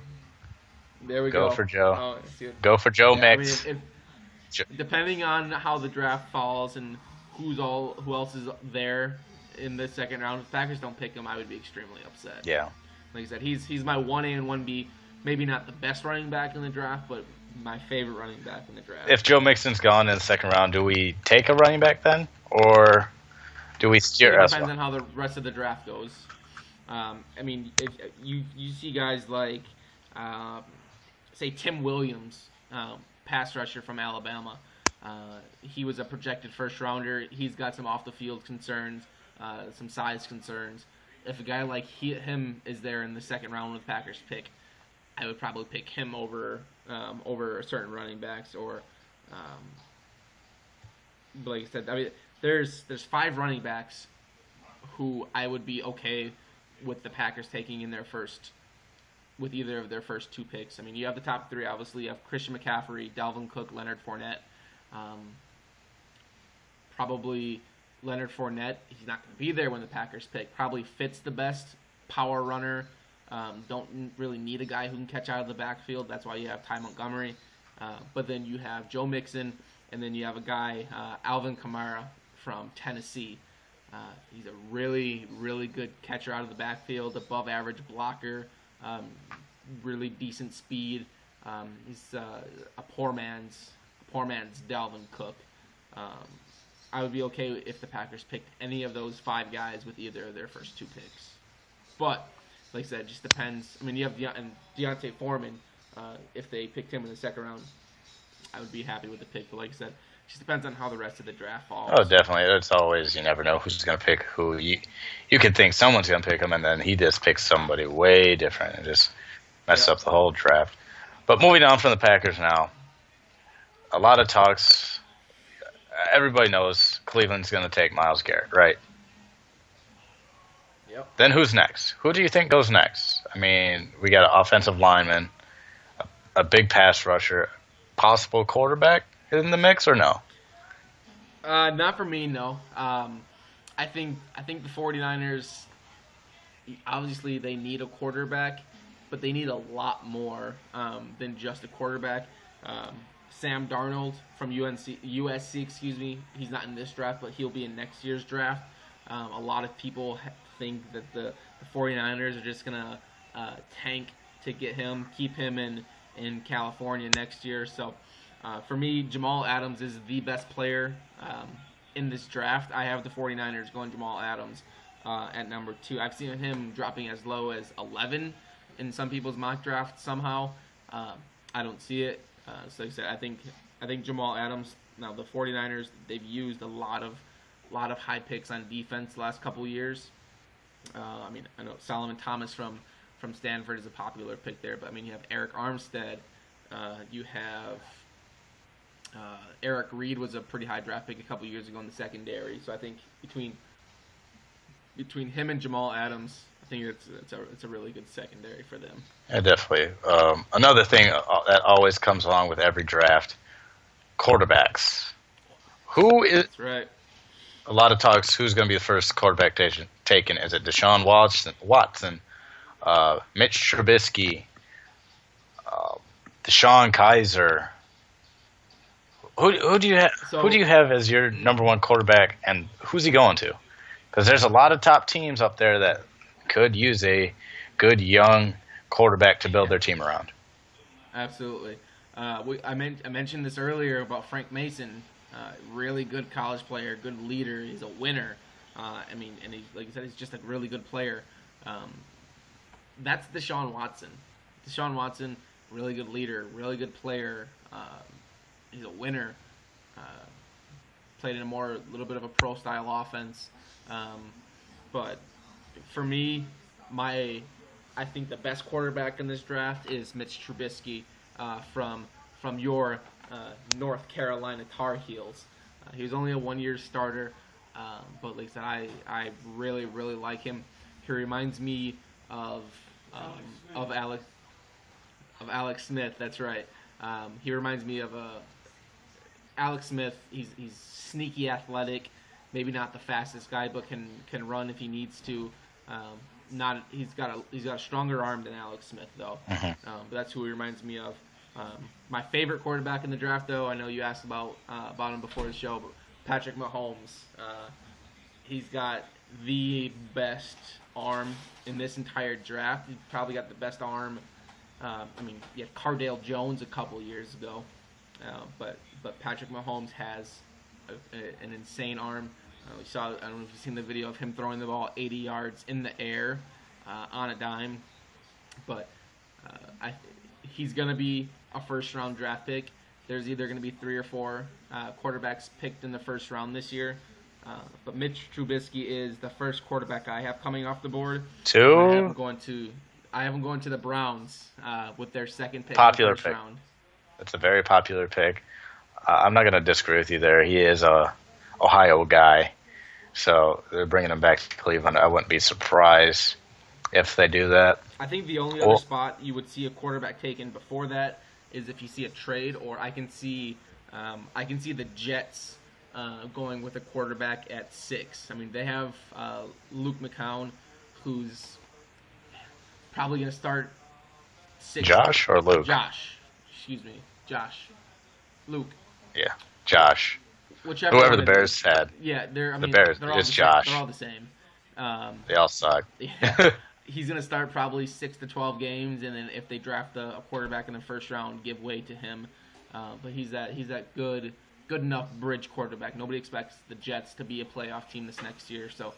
There we go. Go for Joe. Oh, go for Joe Mix. I mean, depending on how the draft falls and who else is there in the second round, if Packers don't pick him, I would be extremely upset. Yeah. Like I said, he's my 1A and 1B. Maybe not the best running back in the draft, but my favorite running back in the draft. If Joe Mixon's gone in the second round, do we take a running back then, or do we steer? It depends on how the rest of the draft goes. I mean, if you see guys like, say, Tim Williams, pass rusher from Alabama. He was a projected first rounder. He's got some off the field concerns, some size concerns. If a guy like him is there in the second round with Packers pick, I would probably pick him over certain running backs or, but like I said, I mean, there's 5 running backs who I would be okay with the Packers taking in with either of their first 2 picks. I mean, you have the top 3, obviously. You have Christian McCaffrey, Dalvin Cook, Leonard Fournette. Probably Leonard Fournette, he's not going to be there when the Packers pick. Probably fits the best power runner. Don't really need a guy who can catch out of the backfield. That's why you have Ty Montgomery. But then you have Joe Mixon, and then you have a guy, Alvin Kamara from Tennessee. He's a really, really good catcher out of the backfield, above average blocker, really decent speed. He's a poor man's Dalvin Cook. I would be okay if the Packers picked any of those 5 guys with either of their first 2 picks. But, like I said, it just depends. I mean, you have Deontay Foreman. If they picked him in the second round, I would be happy with the pick. But like I said, it just depends on how the rest of the draft falls. Oh, definitely. It's always, you never know who's going to pick who. You could think someone's going to pick him, and then he just picks somebody way different and just messes up the whole draft. But moving on from the Packers now, a lot of talks. Everybody knows Cleveland's going to take Myles Garrett, right? Yep. Then who's next? Who do you think goes next? I mean, we got an offensive lineman, a big pass rusher, possible quarterback in the mix, or no? Not for me, no. I think the 49ers, obviously they need a quarterback, but they need a lot more than just a quarterback. Sam Darnold from USC, he's not in this draft, but he'll be in next year's draft. A lot of people think that the 49ers are just going to tank to get him, keep him in California next year. So for me, Jamal Adams is the best player in this draft. I have the 49ers going Jamal Adams at number 2. I've seen him dropping as low as 11 in some people's mock drafts somehow. I don't see it. So like I said, I think Jamal Adams. Now the 49ers, they've used a lot of high picks on defense the last couple years. I mean, I know Solomon Thomas from Stanford is a popular pick there, but I mean, you have Eric Armstead. You have Eric Reed was a pretty high draft pick a couple years ago in the secondary. So I think between him and Jamal Adams, I think it's a really good secondary for them. Yeah, definitely. Another thing that always comes along with every draft, quarterbacks. That's right. A lot of talks. Who's going to be the first quarterback taken? Is it Deshaun Watson, Mitch Trubisky, Deshaun Kaiser? Who do you have? Who do you have as your number one quarterback, and who's he going to? Because there's a lot of top teams up there that could use a good young quarterback to build their team around. Absolutely. I mentioned this earlier about Frank Mason. Really good college player, good leader. He's a winner. And like you said, he's just a really good player. That's Deshaun Watson. Deshaun Watson, really good leader, really good player. He's a winner. Played in a little bit of a pro style offense. But for me, I think the best quarterback in this draft is Mitch Trubisky from your North Carolina Tar Heels. He was only a 1-year starter, but like I said, I really, really like him. He reminds me of Alex Smith. That's right. He reminds me of Alex Smith. He's sneaky athletic, maybe not the fastest guy, but can run if he needs to. He's got a stronger arm than Alex Smith though. But that's who he reminds me of. My favorite quarterback in the draft, though, I know you asked about him before the show, but Patrick Mahomes. He's got the best arm in this entire draft. He's probably got the best arm. You had Cardale Jones a couple years ago, but Patrick Mahomes has an insane arm. I don't know if you've seen the video of him throwing the ball 80 yards in the air on a dime, but he's going to be a first-round draft pick. There's either going to be 3 or 4 quarterbacks picked in the first round this year. But Mitch Trubisky is the first quarterback I have coming off the board. 2? I have him going to the Browns with their second pick popular in the first pick. round. That's a very popular pick. I'm not going to disagree with you there. He is a Ohio guy, so they're bringing him back to Cleveland. I wouldn't be surprised if they do that. I think the only other spot you would see a quarterback taken before that is if you see a trade, or I can see the Jets going with a quarterback at 6. I mean, they have Luke McCown, who's probably going to start 6. Josh or Luke? Josh. Luke. Yeah, Josh. Whoever the Bears had. Yeah, the Bears. It's Josh. They're all the same. They all suck. Yeah. He's going to start probably 6 to 12 games, and then if they draft a quarterback in the first round, give way to him. But he's that good enough bridge quarterback. Nobody expects the Jets to be a playoff team this next year. So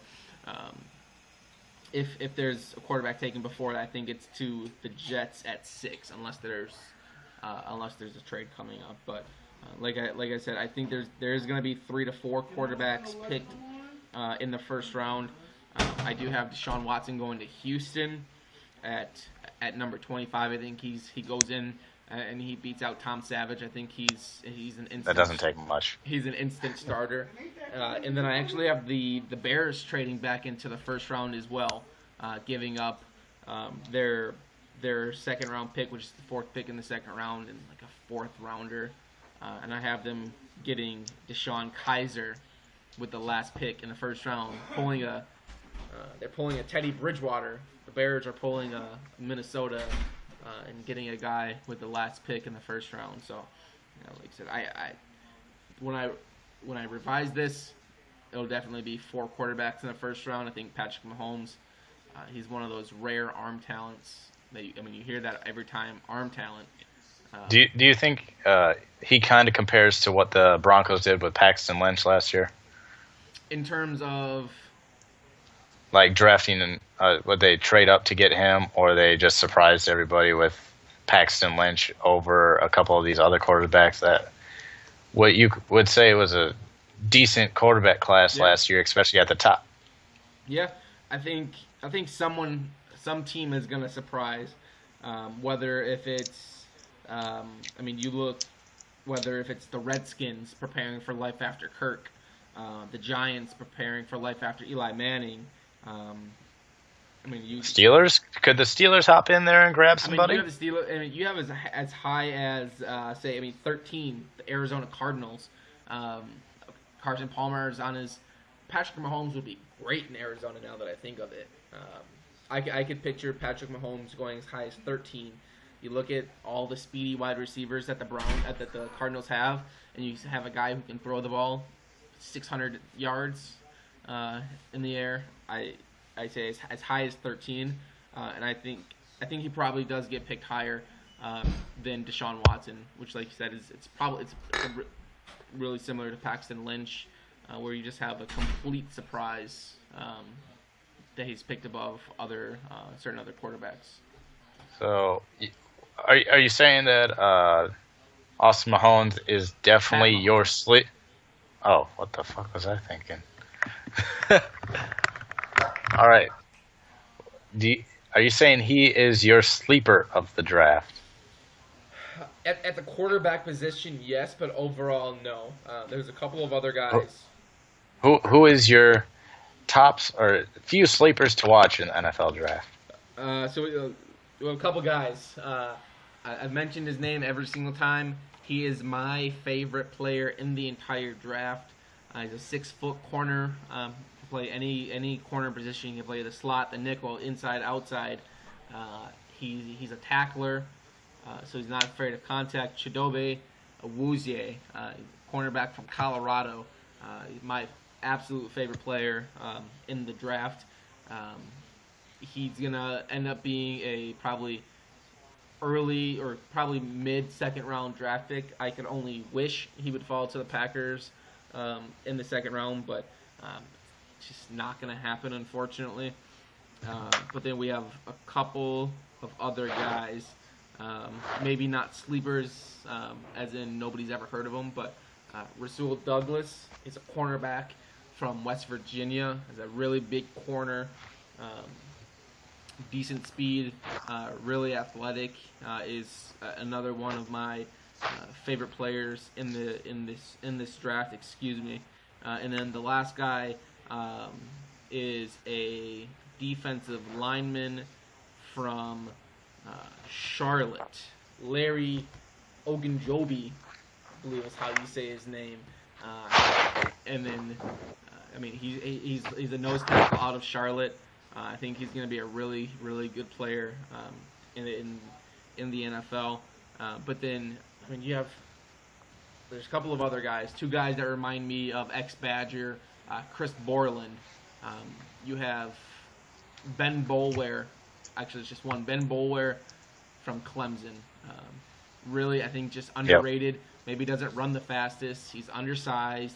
if there's a quarterback taken before that, I think it's to the Jets at 6, unless there's a trade coming up. But like I said, I think there's going to be 3 to 4 quarterbacks picked in the first round. I do have Deshaun Watson going to Houston at number 25. I think he goes in and he beats out Tom Savage. I think he's an instant. That doesn't take much. He's an instant starter. And then I actually have the Bears trading back into the first round as well, giving up their second round pick, which is the 4th pick in the second round, and like a 4th rounder. And I have them getting Deshaun Kaiser with the last pick in the first round, they're pulling a Teddy Bridgewater. The Bears are pulling a Minnesota and getting a guy with the last pick in the first round. So, like I said, when I revise this, it'll definitely be 4 quarterbacks in the first round. I think Patrick Mahomes, he's one of those rare arm talents You hear that every time. Arm talent. Do you think he kind of compares to what the Broncos did with Paxton Lynch last year? In terms of like drafting and would they trade up to get him, or they just surprised everybody with Paxton Lynch over a couple of these other quarterbacks that what you would say was a decent quarterback class last year, especially at the top? Yeah, I think some team is going to surprise. Whether if it's, you look, whether if it's the Redskins preparing for life after Kirk, the Giants preparing for life after Eli Manning. Steelers? Could the Steelers hop in there and grab somebody? You have the Steelers. You have as high as 13. The Arizona Cardinals. Carson Palmer is on his. Patrick Mahomes would be great in Arizona now that I think of it. I could picture Patrick Mahomes going as high as 13. You look at all the speedy wide receivers that the Cardinals have, and you have a guy who can throw the ball 600 yards in the air. I say as high as 13, and I think he probably does get picked higher than Deshaun Watson, which, like you said, it's really similar to Paxton Lynch, where you just have a complete surprise that he's picked above certain other quarterbacks. So, are you saying that Austin Mahomes is definitely your sleep? Oh, what the fuck was I thinking? All right. Are you saying he is your sleeper of the draft? At the quarterback position, yes, but overall, no. There's a couple of other guys. Who is your tops or few sleepers to watch in the NFL draft? So we have a couple guys. I've mentioned his name every single time. He is my favorite player in the entire draft. He's a 6-foot corner. Can play any corner position. He can play the slot, the nickel, inside, outside. He's a tackler, so he's not afraid of contact. Chidobe Awuzie, cornerback from Colorado. My absolute favorite player in the draft. He's going to end up being a probably early or probably mid-second round draft pick. I could only wish he would fall to the Packers in the second round, but it's just not going to happen, unfortunately. But then we have a couple of other guys, maybe not sleepers, as in nobody's ever heard of them, but Rasul Douglas is a cornerback from West Virginia. He's a really big corner, decent speed, really athletic. Is another one of my favorite players in this draft. Excuse me. And then the last guy is a defensive lineman from Charlotte, Larry Ogunjobi, I believe is how you say his name. And then, he's a nose tackle out of Charlotte. I think he's going to be a really, really good player in the NFL. But then, there's a couple of other guys, two guys that remind me of ex-Badger, Chris Borland. You have Ben Boulware. Actually, it's just one. Ben Boulware from Clemson. Really, I think just underrated. Yep. Maybe doesn't run the fastest. He's undersized.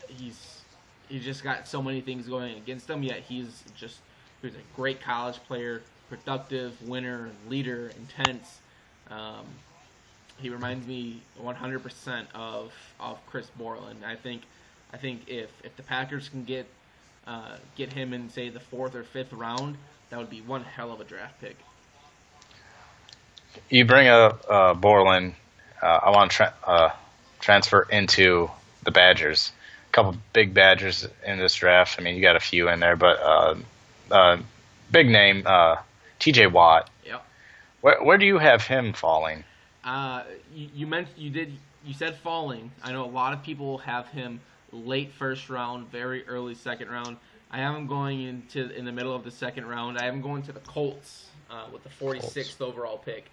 He's just got so many things going against him, yet he's a great college player, productive, winner, leader, intense. He reminds me 100% of Chris Borland. I think if the Packers can get him in, say, the 4th or 5th round, that would be one hell of a draft pick. You bring up Borland. I want to transfer into the Badgers. A couple big Badgers in this draft. You got a few in there, but big name, T.J. Watt. Yep. Where do you have him falling? You said falling. I know a lot of people have him late first round, very early second round. I have him going in the middle of the second round. I have him going to the Colts with the 46th overall pick.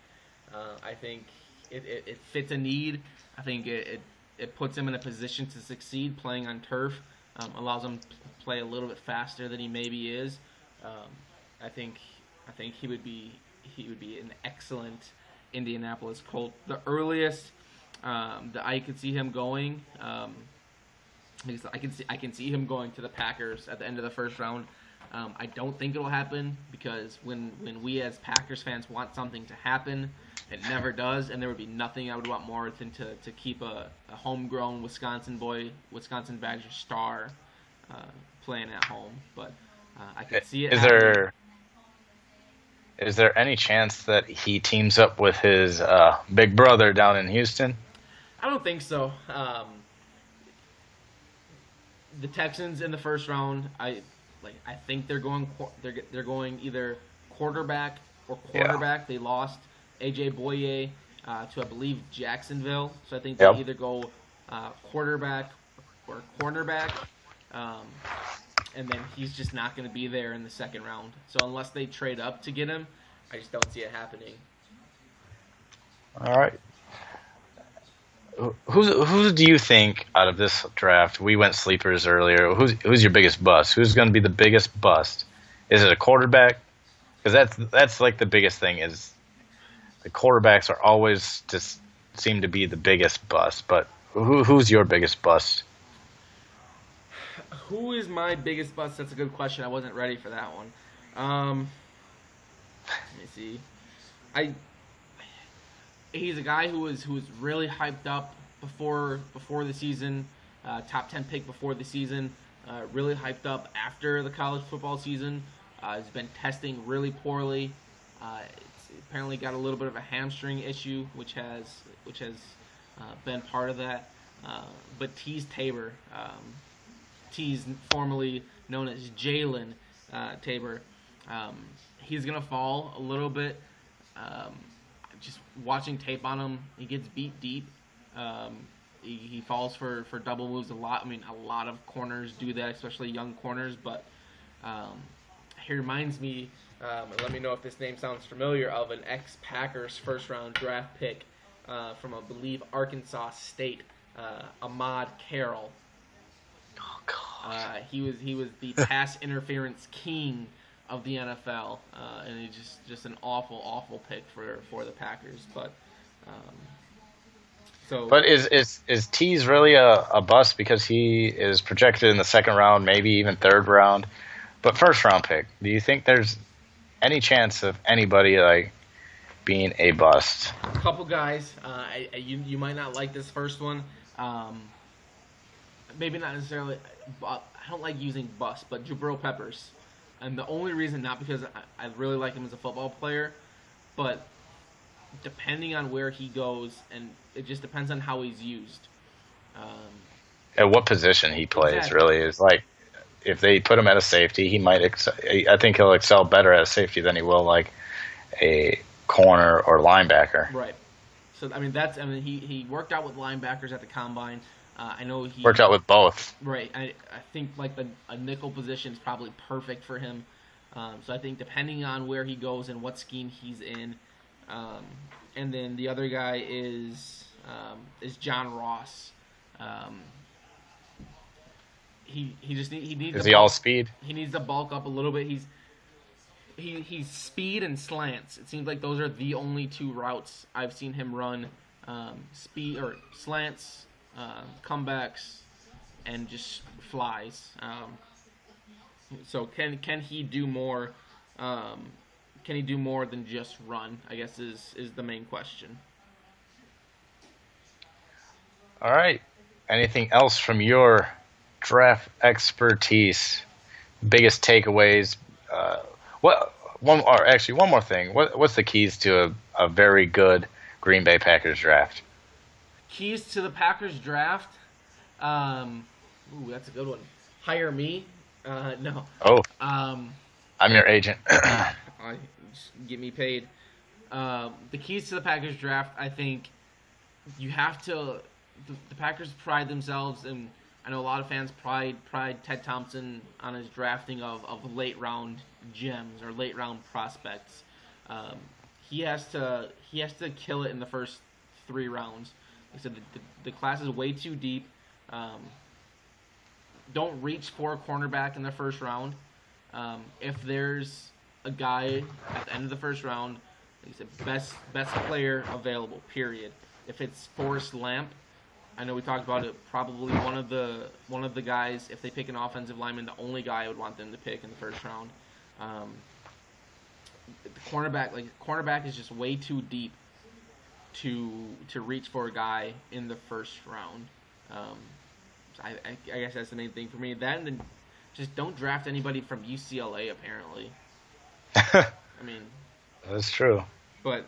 I think it fits a need. I think it puts him in a position to succeed playing on turf. Allows him to play a little bit faster than he maybe is. I think I think he would be an excellent Indianapolis Colt. The earliest that I could see him going, I can see him going to the Packers at the end of the first round. I don't think it'll happen because when we as Packers fans want something to happen, it never does, and there would be nothing I would want more than to keep a homegrown Wisconsin Badger star playing at home. But I can see it. Is there any chance that he teams up with his big brother down in Houston? I don't think so. The Texans in the first round, I think they're going either quarterback or quarterback. Yeah. They lost A.J. Boye to, I believe, Jacksonville. So I think they either go quarterback or cornerback. And then he's just not going to be there in the second round. So unless they trade up to get him, I just don't see it happening. All right. Who do you think out of this draft? We went sleepers earlier. Who's your biggest bust? Who's going to be the biggest bust? Is it a quarterback? Because that's like the biggest thing is the quarterbacks are always just seem to be the biggest bust. But who's your biggest bust? Who is my biggest bust? That's a good question. I wasn't ready for that one. Let me see. He's a guy who was really hyped up before the season, top 10 pick before the season, really hyped up after the college football season. He's been testing really poorly. It's apparently got a little bit of a hamstring issue, which has been part of that. But Teez Tabor, Teez, formerly known as Jalen Tabor, he's gonna fall a little bit. Just watching tape on him, he gets beat deep. He falls for double moves a lot. I mean, a lot of corners do that, especially young corners. But he reminds me, and let me know if this name sounds familiar, of an ex-Packers first-round draft pick from, I believe, Arkansas State, Ahmad Carroll. Oh God. He was the pass interference king of the NFL, and he's just an awful pick for the Packers. But But is Teez really a bust because he is projected in the second round, maybe even third round, but first round pick? Do you think there's any chance of anybody like being a bust? A couple guys. You might not like this first one. Maybe not necessarily. I don't like using bust, but Jabril Peppers. And the only reason, not because I really like him as a football player, but depending on where he goes, and it just depends on how he's used. At what position he plays, exactly. Really, is like, if they put him at a safety, he might I think he'll excel better at a safety than he will like a corner or linebacker. Right. So, he worked out with linebackers at the combine. I know he worked out with both. Right. I think like a nickel position is probably perfect for him. So I think depending on where he goes and what scheme he's in, and then the other guy is John Ross. He needs. Is he all speed? He needs to bulk up a little bit. He's speed and slants. It seems like those are the only two routes I've seen him run. Speed or slants. Comebacks and just flies. So can he do more? Can he do more than just run? I guess is the main question. All right. Anything else from your draft expertise? Biggest takeaways? One more thing. What's the keys to a very good Green Bay Packers draft? Keys to the Packers draft? That's a good one. Hire me? No. Oh. I'm your agent. Just get me paid. The keys to the Packers draft, I think you have to. The Packers pride themselves, and I know a lot of fans pride Ted Thompson on his drafting of late round gems or late round prospects. He has to kill it in the first 3 rounds. Like I said, the class is way too deep. Don't reach for a cornerback in the first round. If there's a guy at the end of the first round. Like I said, best player available. Period. If it's Forrest Lamp, I know we talked about it. Probably one of the guys. If they pick an offensive lineman, the only guy I would want them to pick in the first round. The cornerback is just way too deep to reach for a guy in the first round. I guess that's the main thing for me. That and then just don't draft anybody from UCLA. Apparently, I mean that's true. But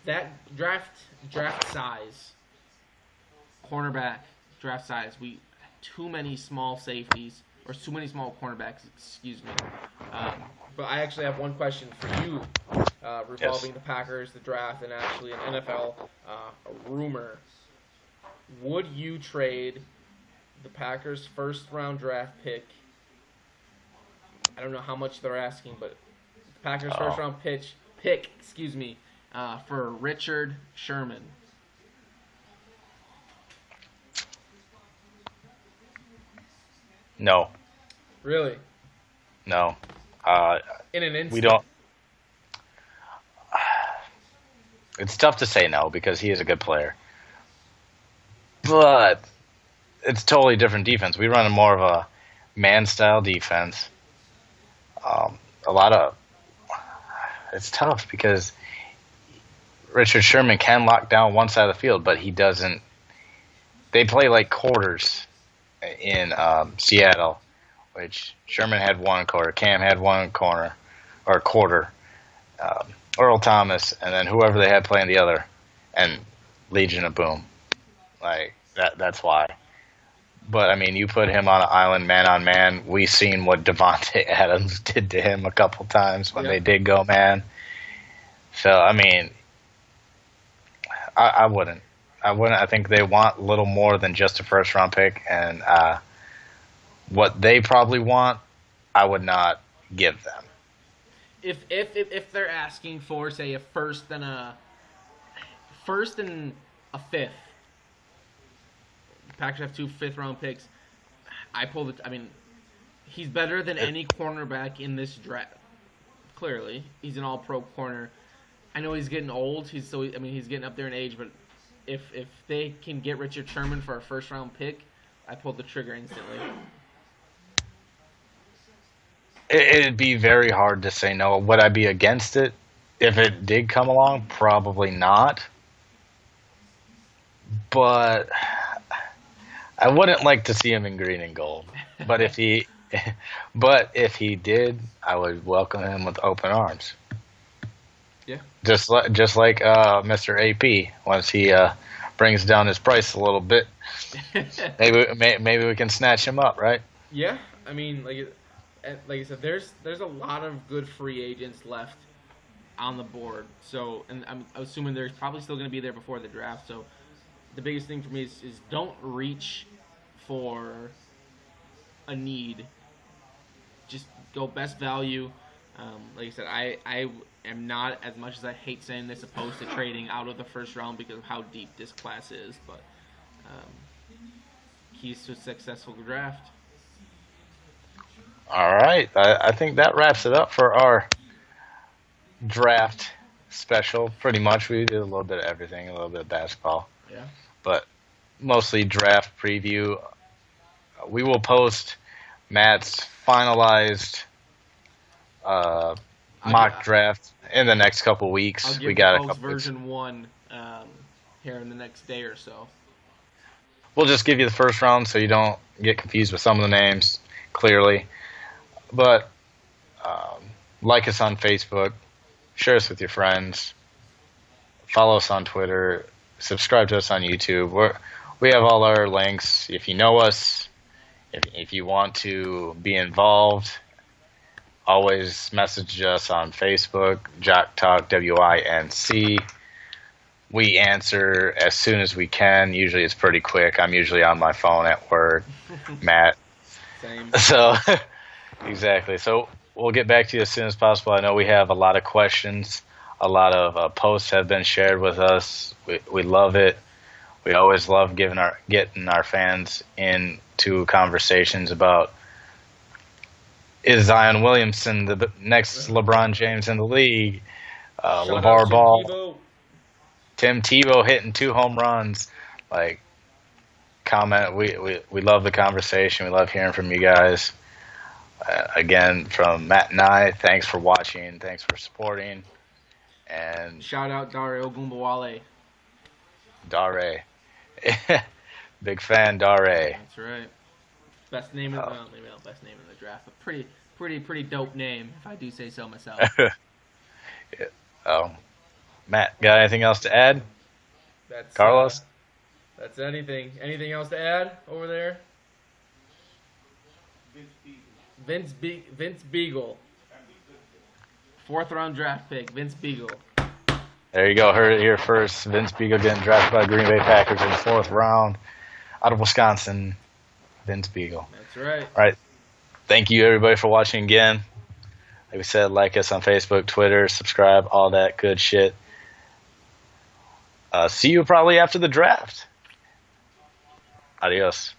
that draft size, cornerback draft size, too many small safeties or too many small cornerbacks. Excuse me. But I actually have one question for you, revolving the Packers, the draft, and actually an NFL rumor. Would you trade the Packers' first-round draft pick? I don't know how much they're asking, but the Packers' first-round pick, for Richard Sherman. No. Really? No. In an instant. We don't. It's tough to say no because he is a good player. But it's totally different defense. We run more of a man-style defense. It's tough because Richard Sherman can lock down one side of the field, but he doesn't. They play like quarters in Seattle, which Sherman had one quarter, Cam had one corner or quarter, Earl Thomas, and then whoever they had playing the other, and Legion of Boom. Like that's why. But I mean, you put him on an island, man on man. We've seen what Devontae Adams did to him a couple times when they did go man. So I mean, I wouldn't. I think they want a little more than just a first round pick, and what they probably want, I would not give them. If they're asking for, say, a first and a fifth, the Packers have 2 fifth-round picks. He's better than any cornerback in this draft. Clearly, he's an all-pro corner. I know he's getting old. He's getting up there in age, but if they can get Richard Sherman for a first-round pick, I pulled the trigger instantly. It'd be very hard to say no. Would I be against it if it did come along? Probably not. But I wouldn't like to see him in green and gold. But if he did, I would welcome him with open arms. Yeah. Just like Mr. AP, once he brings down his price a little bit, maybe we can snatch him up, right? Yeah, I mean, like I said, there's a lot of good free agents left on the board. So, and I'm assuming there's probably still going to be there before the draft. So, the biggest thing for me is don't reach for a need. Just go best value. Like I said, I am not, as much as I hate saying this, opposed to trading out of the first round because of how deep this class is. But keys to a successful draft. All right. I think that wraps it up for our draft special. Pretty much, we did a little bit of everything, a little bit of basketball. Yeah. But mostly draft preview. We will post Matt's finalized mock draft in the next couple weeks. I'll give we got a post couple version 1 here in the next day or so. We'll just give you the first round so you don't get confused with some of the names, clearly. But like us on Facebook, share us with your friends, follow us on Twitter, subscribe to us on YouTube. We have all our links. If you know us, if you want to be involved, always message us on Facebook, JockTalk WI.NC. We answer as soon as we can. Usually it's pretty quick. I'm usually on my phone at work. Matt. Same. So, exactly. So we'll get back to you as soon as possible. I know we have a lot of questions. A lot of posts have been shared with us. We love it. We always love getting our fans into conversations about Is Zion Williamson the next LeBron James in the league? Shout LaVar out Tim Ball. Tebow. Tim Tebow hitting 2 home runs. Like, comment. We love the conversation. We love hearing from you guys. Again, from Matt and I, thanks for watching. Thanks for supporting. And shout out Dare Ogunbowale. Dare. Big fan, Dare. That's right. Best name in maybe not best name in the draft, but pretty dope name, if I do say so myself. Matt, got anything else to add? That's Carlos? That's anything. Anything else to add over there? Vince Beagle. 4th round draft pick, Vince Beagle. There you go. Heard it here first. Vince Beagle getting drafted by Green Bay Packers in the 4th round out of Wisconsin. Vince Beagle. That's right. All right. Thank you, everybody, for watching again. Like we said, like us on Facebook, Twitter, subscribe, all that good shit. See you probably after the draft. Adios.